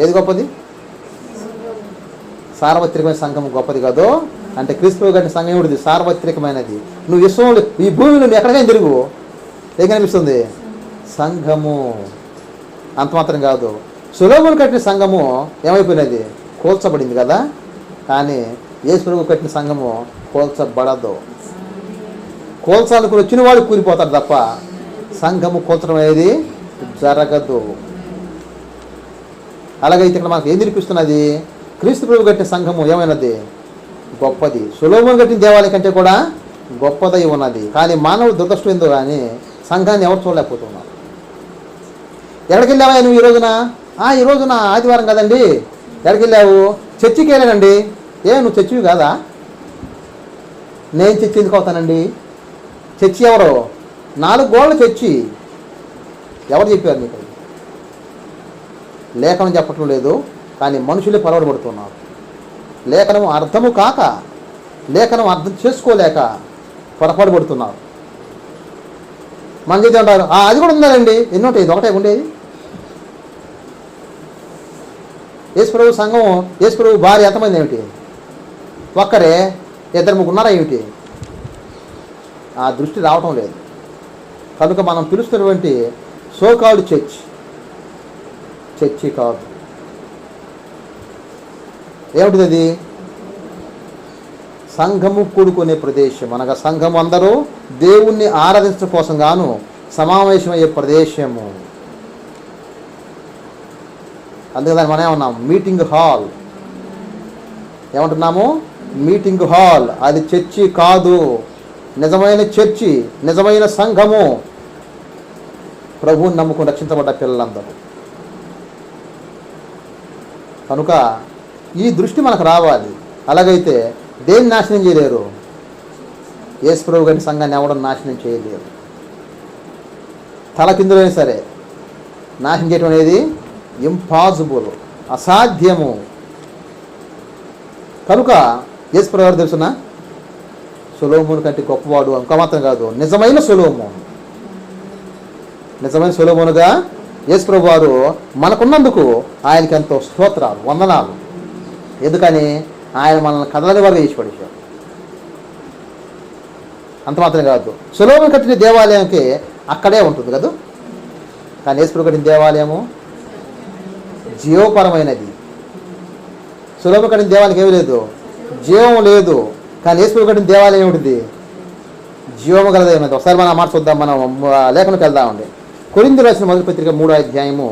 ఏది గొప్పది? సార్వత్రికమైన సంఘము గొప్పది కాదు. అంటే క్రీస్తు కట్టిన సంఘం ఏమిటిది? సార్వత్రికమైనది. నువ్వు విశ్వంలో ఈ భూమిలో నువ్వు ఎక్కడికైనా తిరుగు, ఏం కనిపిస్తుంది? సంఘము. అంత మాత్రం కాదు, సొలొమోను కట్టిన సంఘము ఏమైపోయినది? కూల్చబడింది కదా. కానీ యేసు ప్రభు కట్టిన సంఘము కూల్చబడదు. కూల్చాలనుకుని వచ్చిన వాడు కూలిపోతాడు తప్ప సంఘము కూల్చడం అనేది జరగదు. అలాగైతే ఇక్కడ మనకు ఏం నిరూపిస్తున్నది? క్రీస్తు ప్రభు కట్టిన సంఘము ఏమైనది? గొప్పది. సొలొమోను కట్టిన దేవాలయం కంటే కూడా గొప్పదై ఉన్నది. కానీ మానవుడు దురదృష్టం ఏందో కానీ సంఘాన్ని ఎవరు చూడలేకపోతున్నారు. ఎక్కడికి వెళ్ళావా నువ్వు ఈ రోజున ఆదివారం కదండి, ఎక్కడికి వెళ్ళావు? చర్చికి వెళ్ళానండి. నువ్వు చర్చివి కాదా? నేను చర్చి ఎందుకు అవుతానండి? చర్చి ఎవరు? 4 గోడల చర్చి. ఎవరు చెప్పారు నీకు? లేఖనం చెప్పటం లేదు, కానీ మనుషులే పొరబడుతున్నారు. లేఖనం అర్థము కాక, లేఖనం అర్థం చేసుకోలేక పొరపాటు పడుతున్నారు. మన చేతి అంటారు అది కూడా ఉందండి. ఎన్ని ఉంటాయి? ఇది ఒకటే ఉండేది. యేసు ప్రభు సంఘం, యేసు ప్రభు భార్య ఎంతమంది ఏమిటి? ఒక్కరే, 2-3 ఉన్నారా ఏమిటి? ఆ దృష్టి రావటం లేదు. కనుక మనం పిలుస్తున్నటువంటి సోకాల్డ్ చర్చి కాదు. ఏమిటిది? అది సంఘము కూడుకునే ప్రదేశం. అనగా సంఘము అందరూ దేవుణ్ణి ఆరాధించడం కోసం గాను సమావేశమయ్యే ప్రదేశము. అందుకే దాన్ని మనం ఏమన్నాం, మీటింగ్ హాల్. ఏమంటున్నాము? Meeting hall. అది చర్చి కాదు. నిజమైన చర్చి, నిజమైన సంఘము ప్రభువుని నమ్ముకుని రక్షించబడ్డ పిల్లలందరూ. కనుక ఈ దృష్టి మనకు రావాలి. అలాగైతే దేన్ని నాశనం చేయలేరు? యేసు ప్రభు గారి సంఘాన్ని ఎవడం నాశనం చేయలేరు. తల కిందులైనా సరే నాశనం చేయడం అనేది ఇంపాసిబుల్, అసాధ్యము. కనుక యేసు ప్రభు గారు తెలుసునా, సొలొమోను కంటే గొప్పవాడు ఇంకా మాత్రం కాదు, నిజమైన సొలొమోను. నిజమైన సొలొమోనుగా యేసు ప్రభు వారు మనకున్నందుకు ఆయనకి ఎంతో స్తోత్రాలు, వందనాలు. ఎందుకని ఆయన మనల్ని కదలని వారు చేసి పడేశాడు. అంత మాత్రమే కాదు, సొలొమోను కట్టిన దేవాలయానికి అక్కడే ఉంటుంది కదా, కానీ యేసు ప్రభు కట్టిన దేవాలయము జీవపరమైనది. సొలొమోను కట్టిన దేవాలయం ఏమీ లేదు, జీవం లేదు. కానీ యేసు ప్రభు కట్టిన దేవాలయం ఏమిటిది? జీవము గలదైనది. ఒకసారి మనం మాట చూద్దాం, మనం లేఖనకు వెళ్దామండి. కొరింథీయులకు రాసిన మొదటి పత్రిక 3వ అధ్యాయము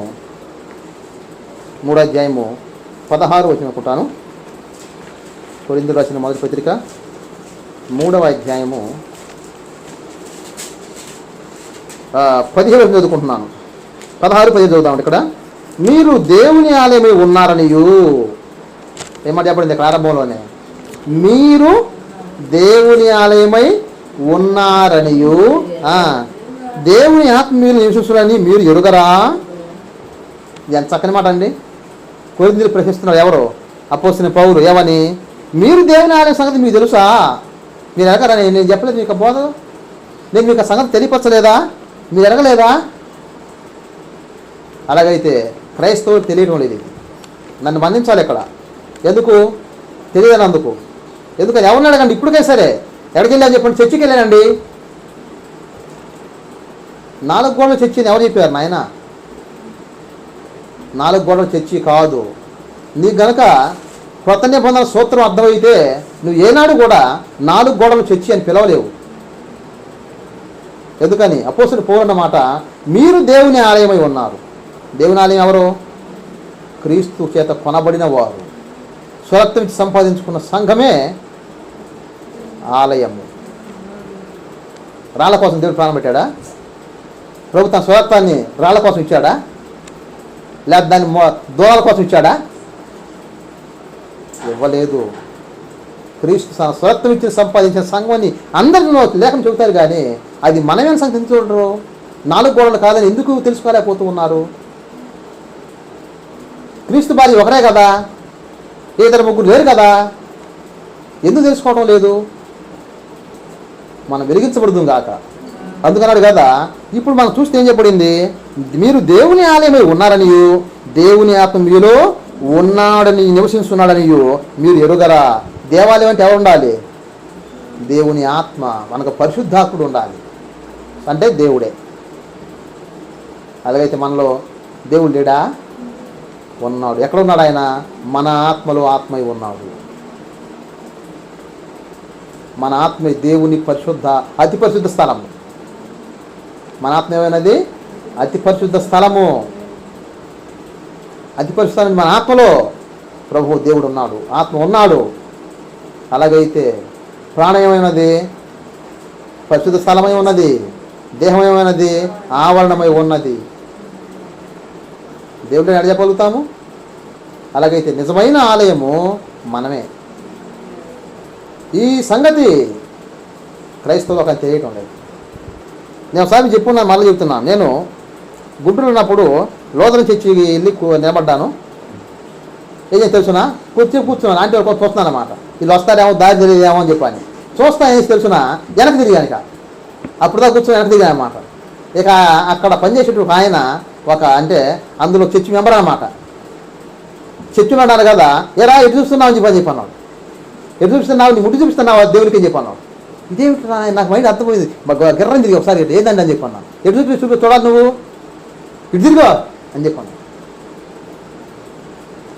16 వచనం అనుకుంటాను. కొరింథీయులకు రాసిన మొదటి పత్రిక 3వ అధ్యాయము 17 చదువుకుంటున్నాను. 16-17 చదువుతామండి. ఇక్కడ మీరు దేవుని ఆలయమై ఉన్నారనియు, ఏమాట చెప్పండి ప్రారంభంలోనే, మీరు దేవుని ఆలయమై ఉన్నారనియు దేవుని ఆత్మ మీరు నివసిస్తున్నారని మీరు ఎరుగరా? ఎంత చక్కని మాట అండి. కొరింథీయులు ప్రశ్నిస్తున్నారు. ఎవరు? అపోస్తలుడైన పౌలు. ఏమని? మీరు దేవుని ఆలయం సంగతి మీకు తెలుసా? మీరు ఎరగరా? నేను చెప్పలేదు మీకు బోధ? నేను మీకు ఆ సంగతి తెలియపరచలేదా? మీరు ఎరగలేదా? అలాగైతే క్రైస్తవులు తెలియడం లేదు. నన్ను మన్నించాలి ఇక్కడ. ఎందుకు తెలియదనందుకు? ఎందుకని ఎవరిని అడగండి ఇప్పటికే సరే. ఎక్కడికి వెళ్ళాను చెప్పండి? చర్చికి వెళ్ళానండి. 4 గోడల చర్చి అని ఎవరు చెప్పారు నాయన? 4 గోడల చర్చి కాదు. నీకు గనక కొత్త నిబంధన సూత్రం అర్థమైతే నువ్వు ఏనాడు కూడా 4 గోడల చర్చి అని పిలవలేవు. ఎందుకని? అపోస్తలుడు పౌలు అన్నమాట, మీరు దేవుని ఆలయమై ఉన్నారు. దేవుని ఆలయం ఎవరు? క్రీస్తు చేత కొనబడిన వారు, స్వరక్తం ఇచ్చి సంపాదించుకున్న సంఘమే ఆలయము. రాళ్ళ కోసం దేవుడు ప్రాణం పెట్టాడా? ప్రభు తన స్వరక్తాన్ని రాళ్ళ కోసం ఇచ్చాడా? లేదా దాన్ని దూరాల కోసం ఇచ్చాడా? ఇవ్వలేదు. క్రీస్తు తన స్వరక్తం ఇచ్చి సంపాదించిన సంఘాన్ని అందరిలో లేఖనం చెబుతారు, కానీ అది మనమేం సంగతి చూడరు. 4 గోడలు కాదని ఎందుకు తెలుసుకోలేకపోతూ ఉన్నారు? క్రీస్తు భార్య ఒకరే కదా, ఇద్దరు ముగ్గురు లేరు కదా, ఎందుకు తెలుసుకోవడం లేదు? మనం వెలిగించబడదు గాక. అందుకన్నాడు కదా. ఇప్పుడు మనం చూస్తే ఏం చెప్పబడింది? మీరు దేవుని ఆలయమై ఉన్నారనియు దేవుని ఆత్మ మీలో ఉన్నాడని నివసిస్తున్నాడనియు మీరు ఎరుగరా? దేవాలయం అంటే ఎవరు ఉండాలి? దేవుని ఆత్మ. మనకు పరిశుద్ధాత్ముడు ఉండాలి, అంటే దేవుడే. అలాగైతే మనలో దేవుడు లేడా? ఉన్నాడు. ఎక్కడ ఉన్నాడు ఆయన? మన ఆత్మలో ఆత్మై ఉన్నాడు. మన ఆత్మ దేవుని పరిశుద్ధ అతి పరిశుద్ధ స్థలము. మన ఆత్మ ఏమైనది? అతి పరిశుద్ధ స్థలము. అతి పరిశుద్ధ మన ఆత్మలో ప్రభు దేవుడు ఉన్నాడు, ఆత్మ ఉన్నాడు. అలాగైతే ప్రాణం ఏమైనది? పరిశుద్ధ స్థలమై ఉన్నది. దేహం ఏమైనది? ఆవరణమై ఉన్నది. దేవుడిని అడగగలుగుతాము. అలాగైతే నిజమైన ఆలయము మనమే. ఈ సంగతి క్రైస్తవులు ఒక తెలియటం లేదు. నేను ఒకసారి చెప్పున్నాను, మళ్ళీ చెప్తున్నాను. నేను గుంటూరు ఉన్నప్పుడు లోదన చర్చి వెళ్ళి నిలబడ్డాను. ఏం తెలుసునా? కూర్చున్నాను. అంటే ఒక చూస్తున్నాను అన్నమాట. వీళ్ళు వస్తారేమో, దారి తెలియదేమో అని చెప్పాను. చూస్తా ఏం తెలుసునా? వెనక్కి తిరిగాను. ఇక అప్పుడు దాకా కూర్చొని వెనక్కి తిరిగాను అన్నమాట. ఇక అక్కడ పనిచేసేటప్పుడు ఆయన అంటే అందులో చర్చి మెంబర్ అనమాట. చర్చిలో అన్నారు కదా, ఎరా ఎటు చూస్తున్నావు అని చెప్పన్నాడు. ఎటు చూపిస్తున్నావు? నీ ముట్టి చూపిస్తున్నావు దేవునికి అని చెప్పన్నాడు. ఇదేమిటి నాకు మైండ్ అర్థమైంది. గిర్రం తిరిగి ఒకసారి ఏదండి అని చెప్పన్నాను. ఎటు చూపి చూడాలి నువ్వు, ఇటు తిరిగా అని చెప్పాను.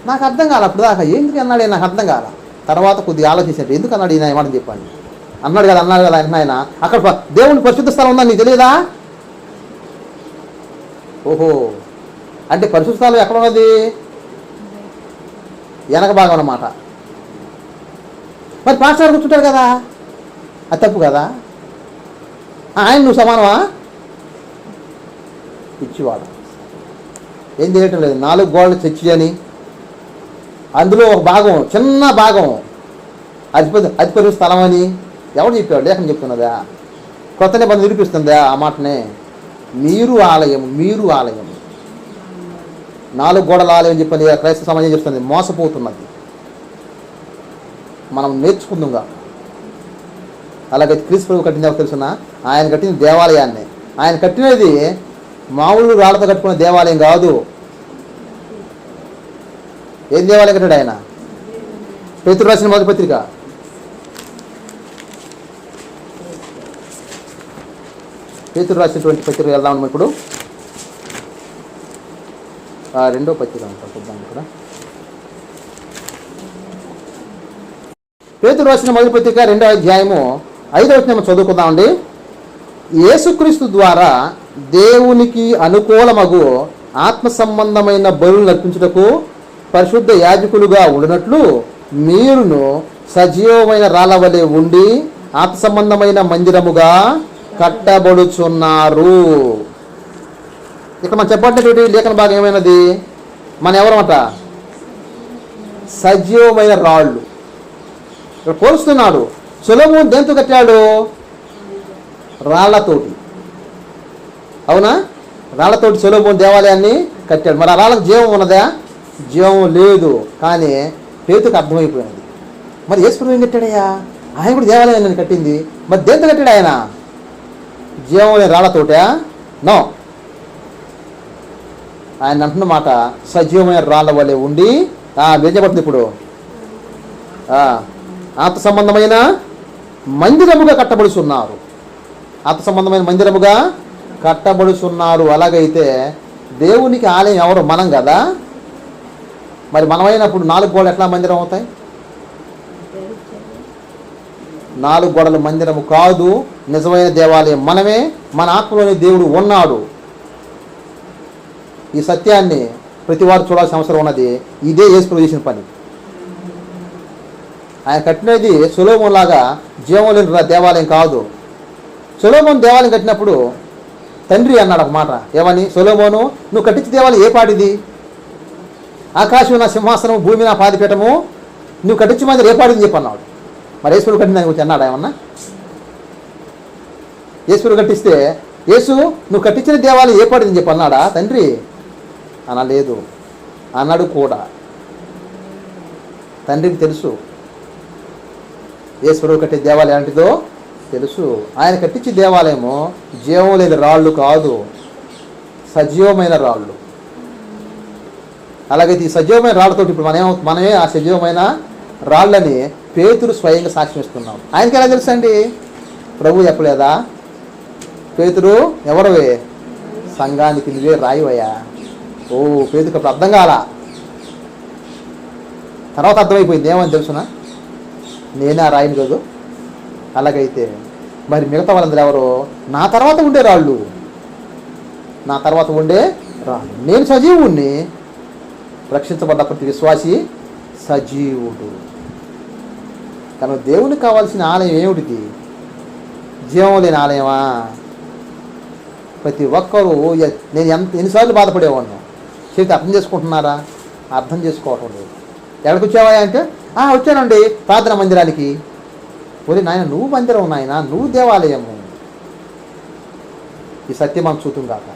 నాకు అర్థం కాల అప్పుడు దాకా. ఎందుకు అన్నాడు నాకు అర్థం కాల. తర్వాత కొద్దిగా ఆలోచించాడు, ఎందుకు అన్నాడు ఈయన ఏమని చెప్పాను. అన్నాడు కదా ఆయన అక్కడ దేవుని పరిశుద్ధ స్థలం ఉందని నీకు తెలియదా? ఓహో, అంటే పరిశుద్ధ స్థలం ఎక్కడ ఉన్నది? వెనక భాగం అన్నమాట. మరి పాస్టర్ కూర్చుంటారు కదా, అది తప్పు కదా? ఆయన నువ్వు సమానమా? పిచ్చివాడు. ఏం చేయటం లేదు. 4 గోడలు చర్చి అని, అందులో ఒక భాగం, చిన్న భాగం అధిపతి స్థలం అని ఎవడు చెప్పాడు? లేఖనం చెప్తున్నదా? కొత్త నిబంధన నిరూపిస్తుందా ఆ మాటనే? మీరు ఆలయం, మీరు ఆలయం. 4 గోడల ఆలయం చెప్పని క్రైస్తవ సమాజం చెప్తుంది. మోసపోతున్నది. మనం నేర్చుకుందాంగా. అలాగైతే క్రీస్తు ప్రభు కట్టింది ఎవరు తెలుసునా? ఆయన కట్టిన దేవాలయాన్ని. ఆయన కట్టినది మామూలు రాళ్లతో కట్టుకున్న దేవాలయం కాదు. ఏం దేవాలయం కట్టాడు ఆయన? పేతురు రాసిన మొదటి పత్రిక పేతురు రాసినటువంటి పత్రిక వెళ్దాం ఇప్పుడు. 2వ పత్రిక చూద్దాం ఇక్కడ. పేతురు రాసిన మొదటి పత్రిక 2వ అధ్యాయము 5వ వచనం చదువుకుందామండి. యేసుక్రీస్తు ద్వారా దేవునికి అనుకూలమగు ఆత్మ సంబంధమైన బలులు అర్పించుటకు పరిశుద్ధ యాజకులుగా ఉండినట్లు మీరును సజీవమైన రాళ్ళ వలె ఉండి ఆత్మ సంబంధమైన మందిరముగా కట్టబడుచున్నారు. ఇక్కడ మనం చెప్పేటువంటి లేఖన భాగం ఏమైనది? మన ఎవరమాట? సజీవమైన రాళ్ళు. ఇక్కడ పోలుస్తున్నాడు. సొలొమోను దేంతో కట్టాడు? రాళ్లతోటి. అవునా? రాళ్లతోటి సొలొమోను దేవాలయాన్ని కట్టాడు. మరి ఆ రాళ్ళకు జీవం ఉన్నదా? జీవం లేదు. కానీ పేతుకు అర్థమైపోయింది. మరి యేసు ప్రభు ఏం కట్టాడయ్యా? ఆయన కూడా దేవాలయాన్ని కట్టింది. మరి దేంతో కట్టాడు ఆయన? జీవం లేని రాళ్లతోటా? నో. ఆయన అంటున్నమాట సజీవమైన రాళ్ళ వలె ఉండి ఏం చెప్పబడుతుంది ఇప్పుడు? ఆత్మ సంబంధమైన మందిరముగా కట్టబడుచున్నారు. ఆత్మ సంబంధమైన మందిరముగా కట్టబడుచున్నారు. అలాగైతే దేవునికి ఆలయం ఎవరు? మనం కదా. మరి మనమైనప్పుడు 4 గోడలు ఎట్లా మందిరం అవుతాయి? 4 గోడల మందిరము కాదు, నిజమైన దేవాలయం మనమే. మన ఆత్మలోని దేవుడు ఉన్నాడు. ఈ సత్యాన్ని ప్రతివారు చూడాల్సిన అవసరం ఉన్నది. ఇదే యేసు ప్రభు చేసిన పని. ఆయన కట్టినది సొలొమోను లాగా జీవం లేని దేవాలయం కాదు. సొలొమోను దేవాలయం కట్టినప్పుడు తండ్రి అన్నాడు ఒక మాట. ఏమని? సొలొమోను, నువ్వు కట్టించిన దేవాలయం ఏ పాటిది? ఆకాశం నా సింహాసనం, భూమి నా పాదిపీఠము, నువ్వు కట్టించే మందిరం ఏ పాటిది చెప్పి అన్నాడు. మరి యేసు కట్టిన దాని గురించి అన్నాడు ఏమన్నా? యేసు కట్టిస్తే యేసు నువ్వు కట్టించిన దేవాలయం ఏ పాటిది చెప్పి అన్నాడా తండ్రి? అనలేదు. అన్నాడు కూడా. తండ్రికి తెలుసు యేసు కట్టే దేవాలయం ఏంటిదో తెలుసు. ఆయన కట్టించే దేవాలయము జీవం లేని రాళ్ళు కాదు, సజీవమైన రాళ్ళు. అలాగైతే ఈ సజీవమైన రాళ్లతోటి ఇప్పుడు మనమే ఆ సజీవమైన రాళ్ళని పేతురు స్వయంగా సాక్ష్యం ఇస్తున్నాం. ఆయనకి ఎలా తెలుసు అండి? ప్రభు చెప్పలేదా? పేతురు ఎవరవే? సంఘానికి నువ్వే రాయివయ్యా. ఓ పేతురికి అప్పుడు అర్థం కాలా. తర్వాత అర్థమైపోయింది. ఏమని తెలుసునా? నేనే ఆ రాయిని కాదు. అలాగైతే మరి మిగతా వాళ్ళందరూ ఎవరు? నా తర్వాత ఉండే రాళ్ళు. నా తర్వాత ఉండే రాళ్ళు. నేను సజీవుణ్ణి. రక్షించబడ్డ ప్రతి విశ్వాసి సజీవుడు. కానీ దేవునికి కావాల్సిన ఆలయం ఏమిటిది? జీవం లేని ఆలయమా? ప్రతి ఒక్కరూ నేను ఎన్నిసార్లు బాధపడేవాడిని చేతి అర్థం చేసుకుంటున్నారా? అర్థం చేసుకోవటం లేదు. ఎక్కడికి వచ్చావా అంటే వచ్చానండి ప్రార్థన మందిరానికి. పోనీ నాయన నువ్వు మందిరం, నాయన నువ్వు దేవాలయము. ఈ సత్యం మనం చూద్దాం కాక.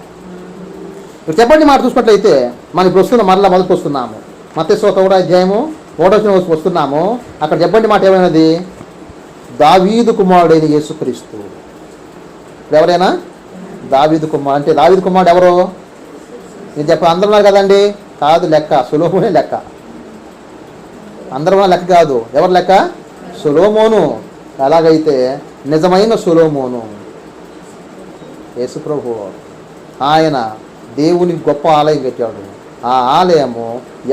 ఇప్పుడు చెప్పండి మాట చూసుకున్నట్లయితే మనం ఇప్పుడు వస్తున్నాం, మరలా మొదటి వస్తున్నాము. మత్తయి 1వ అధ్యాయము 1వ వచనం వస్తున్నాము. అక్కడ చెప్పండి మాట ఏమైనది? దావీదు కుమారుడైన యేసుక్రీస్తు. ఎవరైనా దావీదు కుమారుడు అంటే దావీదు కుమారుడు ఎవరు? నేను అందరూ ఉన్నారు కదండి. కాదు, లెక్క సొలొమోనే లెక్క. అందరూ లెక్క కాదు. ఎవరు లెక్క? సొలొమోను. అలాగైతే నిజమైన సొలొమోను యేసు ప్రభు. ఆయన దేవునికి గొప్ప ఆలయం కట్టాడు. ఆ ఆలయము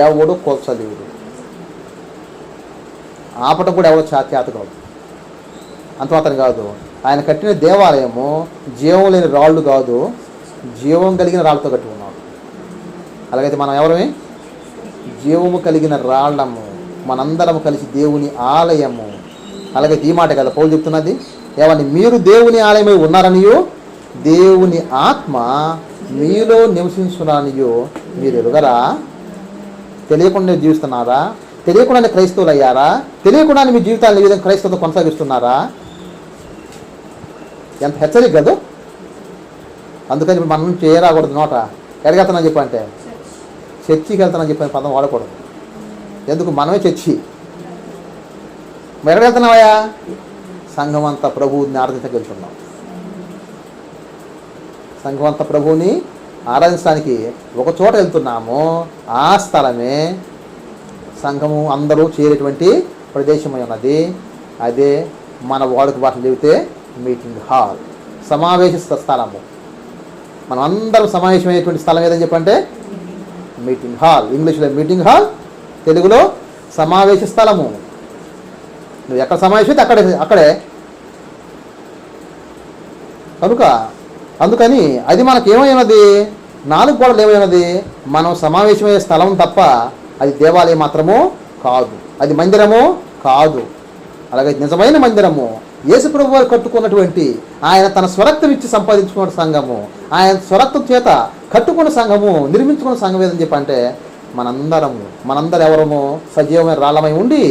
ఎవడు కొల్చలేడు. ఆపటం కూడా ఎవడో చేత కాదు. అంత మాత్రం కాదు. ఆయన కట్టిన దేవాలయము జీవం లేని రాళ్ళు కాదు, జీవం కలిగిన రాళ్ళతో కట్టి ఉన్నాడు. అలాగైతే మనం ఎవరమే? జీవము కలిగిన రాళ్ళము. మనందరం కలిసి దేవుని ఆలయము. అలాగే ఈ మాట కదా పౌలు చెప్తున్నది, ఏమని? మీరు దేవుని ఆలయమై ఉన్నారనియో, దేవుని ఆత్మ మీలో నివసించున్నారనియో మీరు ఎరుగరా? తెలియకుండా జీవిస్తున్నారా? తెలియకుండానే క్రైస్తవులు అయ్యారా? తెలియకుండానే మీ జీవితాన్ని ఈ విధంగా క్రైస్తవుతో కొనసాగిస్తున్నారా? ఎంత హెచ్చరిక కదా. అందుకని ఇప్పుడు మన నుంచి ఏ రాకూడదు నోట. ఎడగెళ్తానని చెప్పంటే చర్చికి వెళ్తానని చెప్పిన పదం వాడకూడదు. ఎందుకు? మనమే చర్చి. ఎక్కడికి వెళ్తున్నావయ్యా? సంఘం అంతా ప్రభువుని ఆరాధించగలుగుతున్నాం. సంఘం అంతా ప్రభువుని ఆరాధించడానికి ఒక చోట వెళ్తున్నాము. ఆ స్థలమే సంఘము అందరూ చేరేటువంటి ప్రదేశమై ఉన్నది. అదే మన వాడుక భాషలు చెబితే మీటింగ్ హాల్, సమావేశ స్థలము. మనం అందరం సమావేశమయ్యేటువంటి స్థలం ఏదని చెప్పంటే మీటింగ్ హాల్. ఇంగ్లీష్లో మీటింగ్ హాల్, తెలుగులో సమావేశ స్థలము. నువ్వు ఎక్కడ సమావేశమైతే అక్కడే. అందుకని అది మనకి ఏమైనది? 4 గోడలు ఏమైనది? మనం సమావేశమయ్యే స్థలం తప్ప అది దేవాలయం మాత్రము కాదు, అది మందిరము కాదు. అలాగే నిజమైన మందిరము యేసు ప్రభువు వారు కట్టుకున్నటువంటి, ఆయన తన స్వరక్తం ఇచ్చి సంపాదించుకున్న సంఘము, ఆయన స్వరక్తం చేత కట్టుకున్న సంఘము, నిర్మించుకున్న సంఘం ఏదని చెప్పంటే మనందరం ఎవరము? సజీవమైన రాళ్ళమై ఉండి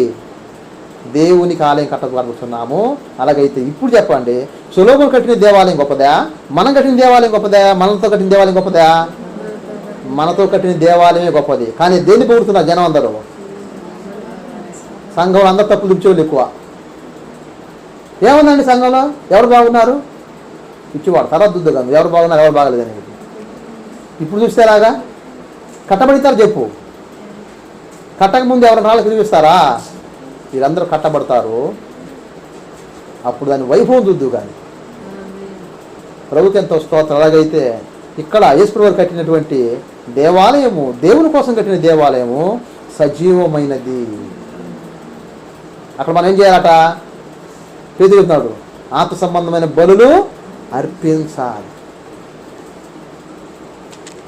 దేవునికి ఆలయం కట్టగలుగుతున్నాము. అలాగైతే ఇప్పుడు చెప్పండి, సొలొమోను కట్టిన దేవాలయం గొప్పదా? మనం కట్టిన దేవాలయం గొప్పదా? మనతో కట్టిన దేవాలయం గొప్పదా? మనతో కట్టిన దేవాలయమే గొప్పది. కానీ దేన్ని పొగుడుతున్నారు జనం అందరూ? సంఘంలో అందరు తప్పులు ఇచ్చేవాళ్ళు ఎక్కువ. ఏముందండి సంఘంలో? ఎవరు బాగున్నారు? ఇచ్చేవాడు తర్వాత దుద్దుగాను ఎవరు బాగున్నారు ఎవరు బాగలేదని. ఇప్పుడు చూస్తే లాగా కట్టబడితారు చెప్పు. కట్టక ముందు ఎవరైనా రాళ్ళకి తిరిగిస్తారా? వీళ్ళందరూ కట్టబడతారు. అప్పుడు దాని వైభవం చూద్దు. కానీ ప్రభుకి ఎంతో స్తోత్రం. అలాగైతే ఇక్కడ యేసు వారు కట్టినటువంటి దేవాలయము, దేవుని కోసం కట్టిన దేవాలయము సజీవమైనది. అక్కడ మనం ఏం చేయాలట? పేతురు చెప్తున్నాడు, ఆత్మ సంబంధమైన బలులు అర్పించాలి.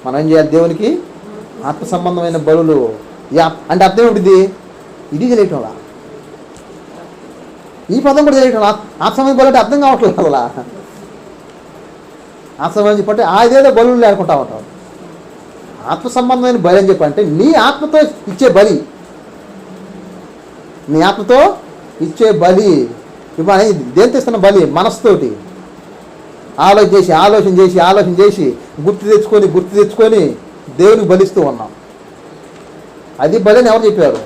మనం ఏం చేయాలి? దేవునికి ఆత్మ సంబంధమైన బలులు. అంటే అర్థం ఏమిటిది? ఇది తెలియటం. ఈ పదం కూడా తెలియటం. ఆత్మ సంబంధం బలు అంటే అర్థం కావట్లేదు. అలా ఆత్మ సంబంధం చెప్పంటే అదేదో బలు లేకుంటా ఉంటాం. ఆత్మ సంబంధమైన బలి అని చెప్పంటే నీ ఆత్మతో ఇచ్చే బలి, నీ ఆత్మతో ఇచ్చే బలి. ఇప్పుడు దేంతో ఇస్తున్న బలి? మనసుతోటి ఆలోచన చేసి గుర్తు తెచ్చుకొని దేవునికి బలిస్తూ ఉన్నాం. అది బలి అని ఎవరు చెప్పారు?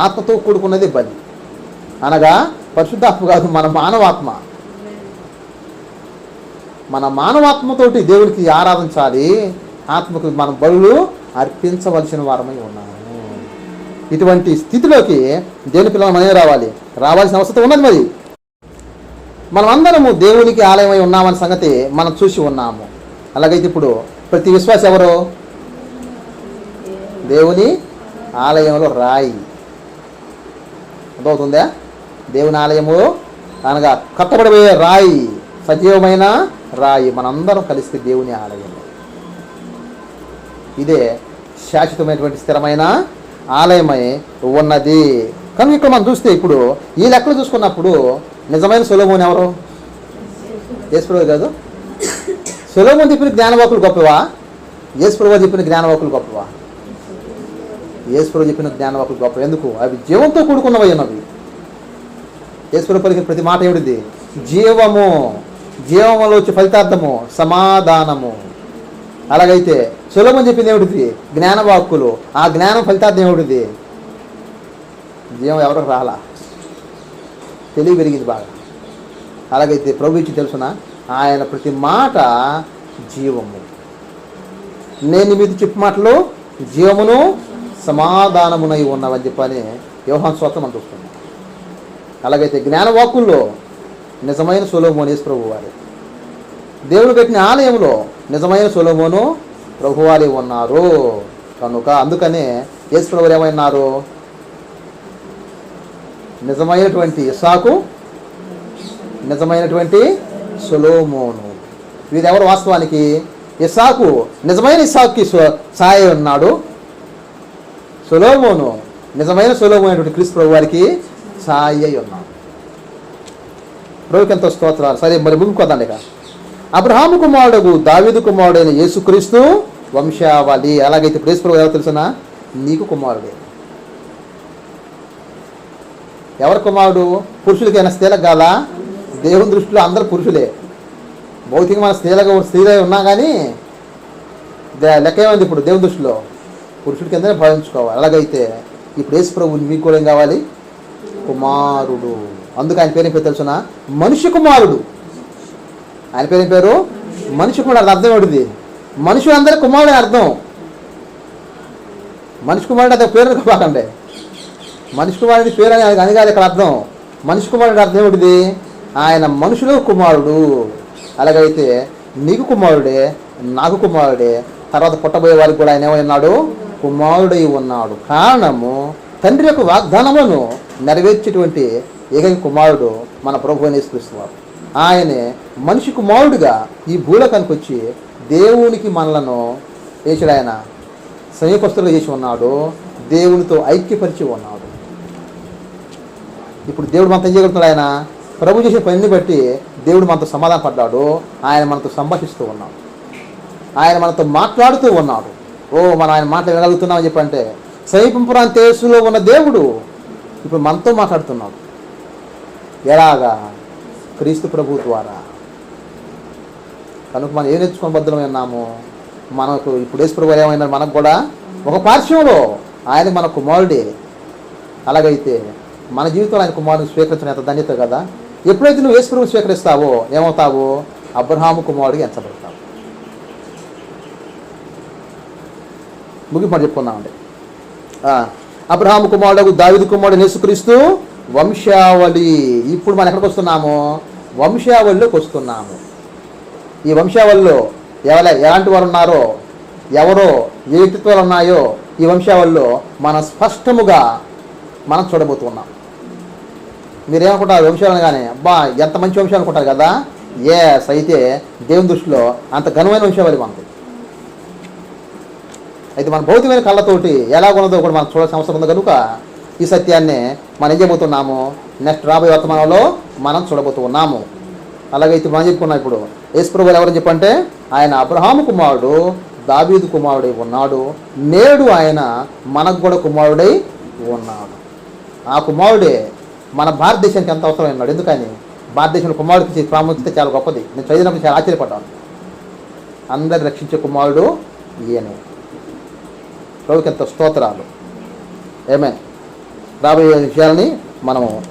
ఆత్మతో కూడుకున్నది బలి. అనగా పరిశుద్ధాత్మ కాదు, మన మానవాత్మతోటి దేవునికి ఆరాధించాలి. ఆత్మకు మనం బలులు అర్పించవలసిన వారమై ఉన్నాము. ఇటువంటి స్థితిలోకి దేవుని పిల్లలు మనమే రావాల్సిన అవసరం ఉన్నది. మరి మనం అందరము దేవునికి ఆలయమై ఉన్నామన్న సంగతి మనం చూసి ఉన్నాము. అలాగైతే ఇప్పుడు ప్రతి విశ్వాసి ఎవరు? దేవుని ఆలయంలో రాయి. అర్థమవుతుందా? దేవుని ఆలయము అనగా కట్టబడిపోయే రాయి, సజీవమైన రాయి. మనందరం కలిస్తే దేవుని ఆలయం. ఇదే శాశ్వతమైనటువంటి స్థిరమైన ఆలయమై ఉన్నది. కనుక ఇక్కడ మనం చూస్తే ఇప్పుడు ఈ లెక్కలు చూసుకున్నప్పుడు నిజమైన సొలొమోను ఎవరు? యేసు ప్రభువు కాదు. సొలొమోను చెప్పిన జ్ఞానవాకులు గొప్పవా? యేసు ప్రభువు చెప్పిన జ్ఞానవాకులు గొప్పవా? యేసు ప్రభువు చెప్పిన జ్ఞానవాకులు గొప్ప. ఎందుకు? అవి జీవంతో కూడుకున్నవి అన్నవి. యేసు ప్రభువు పలికిన ప్రతి మాట ఏమిటిది? జీవములో వచ్చే ఫలితార్థము సమాధానము. అలాగైతే సొలొమోను చెప్పింది ఏమిటిది? జ్ఞానవాక్కులు. ఆ జ్ఞానం ఫలితార్థం ఏమిటిది? జీవం ఎవరికి రాలా, తెలివి పెరిగింది బాగా. అలాగైతే ప్రభు ఇచ్చి తెలుసునా, ఆయన ప్రతి మాట జీవము. నేను మీద చెప్పు మాటలు జీవమును సమాధానమునై ఉన్నవని చెప్పని యోహాను సువార్త మనం చూస్తున్నాం. అలాగైతే జ్ఞానవాక్కుల్లో నిజమైన సొలొమోను యేసు ప్రభు వారు. దేవుడు పెట్టిన ఆలయంలో నిజమైన సొలొమోను ప్రభువారే ఉన్నారు. కనుక అందుకనే యేసు ప్రభు ఏమన్నారు? నిజమైనటువంటి ఇస్సాకు, నిజమైనటువంటి సొలొమోను. వీరెవరు? వాస్తవానికి నిజమైన ఇస్సాకుకి సాయి ఉన్నాడు. సొలొమోను నిజమైన సులభమైనటువంటి క్రీస్తు ప్రభు వారికి ఛాయ అయి ఉన్నాడు. ప్రభుకి ఎంతో స్తోత్రాలు. సరే, మరి ముందుకోదండి. ఇక అబ్రహాము కుమారుడు దావీదు కుమారుడైన యేసుక్రీస్తు వంశావళి. అలాగైతే ఇప్పుడు యేసు ప్రభు ఎవరు తెలుసునా? నీకు కుమారుడే. ఎవరి కుమారుడు? పురుషులకైనా స్త్రీలకు కాల? దేవుని దృష్టిలో అందరూ పురుషులే. భౌతికమైన స్త్రీలే ఉన్నా కానీ లెక్క ఏమైంది ఇప్పుడు దేవుని దృష్టిలో? పురుషుడి కిందనే భావించుకోవాలి. అలాగైతే ఇప్పుడు యేసు ప్రభు మీకు కూడా ఏం కావాలి? కుమారుడు. అందుకు ఆయన పేరు ఏం పేరు తెలుసునా? మనిషి కుమారుడు. ఆయన పేరు ఏం పేరు? మనిషి కుమారుడు. అర్థం ఏమిటిది? మనుషులు అందరూ కుమారుడు అని అర్థం. మనిషి కుమారుడు అదే పేరు కాకండి. మనిషి కుమారుడి పేరు అని కాదు ఇక్కడ అర్థం. మనిషి కుమారుడు అర్థం ఏమిటిది? ఆయన మనుషులు కుమారుడు. అలాగైతే నీకు కుమారుడే, నాకు కుమారుడే, తర్వాత పుట్టబోయే వారికి కూడా ఆయన ఏమై ఉన్నాడు? కుమారుడై ఉన్నాడు. కారణము తండ్రి యొక్క వాగ్దానములను నెరవేర్చేటువంటి ఏకైక కుమారుడు మన ప్రభువైన యేసుక్రీస్తువారు. ఆయనే మనిషి కుమారుడిగా ఈ భూలోకానికి వచ్చి దేవునికి మనలను చేసాడు. ఆయన సమీపస్తులుగా చేసి ఉన్నాడు. దేవునితో ఐక్యపరిచి ఉన్నాడు. ఇప్పుడు దేవుడు మనతో ఏం చేయగలుగుతున్నాడు? ఆయన ప్రభు చేసే పనిని బట్టి దేవుడు మనతో సమాధాన పడ్డాడు. ఆయన మనతో సంభాషిస్తూ ఉన్నాడు. ఆయన మనతో మాట్లాడుతూ ఉన్నాడు. మనం ఆయన మాట వినగలుగుతున్నామని చెప్పంటే సమీపపురాంత దేశంలో ఉన్న దేవుడు ఇప్పుడు మనతో మాట్లాడుతున్నాడు. ఎలాగా? క్రీస్తు ప్రభు ద్వారా. కనుక మనం ఏం నేర్చుకొని బద్దలమై ఉన్నాము? మనకు ఇప్పుడు యేసు ప్రభు ఏమైనా మనకు కూడా ఒక పార్శ్వంలో ఆయన మన కుమారుడే. అలాగైతే మన జీవితంలో ఆయన కుమారుని స్వీకరించిన ఎంత ధన్యత కదా. ఎప్పుడైతే నువ్వు యేసు ప్రభువుని స్వీకరిస్తావో ఏమవుతావు? అబ్రహాము కుమారుడిగా ఎంచబడతావు. ముగింపు చెప్పుకున్నామండి. అబ్రహాము కుమారుడు దావీదు కుమారుడు యేసుక్రీస్తు వంశావళి. ఇప్పుడు మనం ఎక్కడికి వస్తున్నాము? వంశావళిలోకి వస్తున్నాము. ఈ వంశావళిలో ఎలాంటి వారు ఉన్నారో, ఎవరో ఏ వ్యక్తిత్వాలు ఉన్నాయో ఈ వంశావళిలో మనం స్పష్టముగా మనం చూడబోతున్నాం. మీరేమనుకుంటారు? వంశాలు అనగానే అబ్బా ఎంత మంచి వంశం అనుకుంటారు కదా. అయితే దేవుని దృష్టిలో అంత ఘనమైన వంశావళి మనది. అయితే మన భౌతికమైన కళ్ళతోటి ఎలా ఉన్నదో కూడా మనం చూడాల్సిన అవసరం ఉంది. కనుక ఈ సత్యాన్ని మనం ఏం చేయబోతున్నాము? నెక్స్ట్ రాబోయే వర్తమానంలో మనం చూడబోతూ ఉన్నాము. అలాగైతే మనం చెప్పుకున్నాం. ఇప్పుడు యేసు ప్రభువు ఎవరని చెప్పంటే ఆయన అబ్రహాము కుమారుడు, దావీదు కుమారుడై ఉన్నాడు. నేడు ఆయన మనకు కూడా కుమారుడై ఉన్నాడు. ఆ కుమారుడే మన భారతదేశానికి ఎంత అవసరమై ఉన్నాడు. ఎందుకని? భారతదేశంలో కుమారుడికి ప్రాముఖ్యత చాలా గొప్పది. నేను చదివినప్పుడు చాలా ఆశ్చర్యపడ్డాను. అందరిని రక్షించే కుమారుడు ఈయనే. ప్రభుకి ఎంత స్తోత్రాలు. ఆమేన్. రాబోయే విషయాలని మనము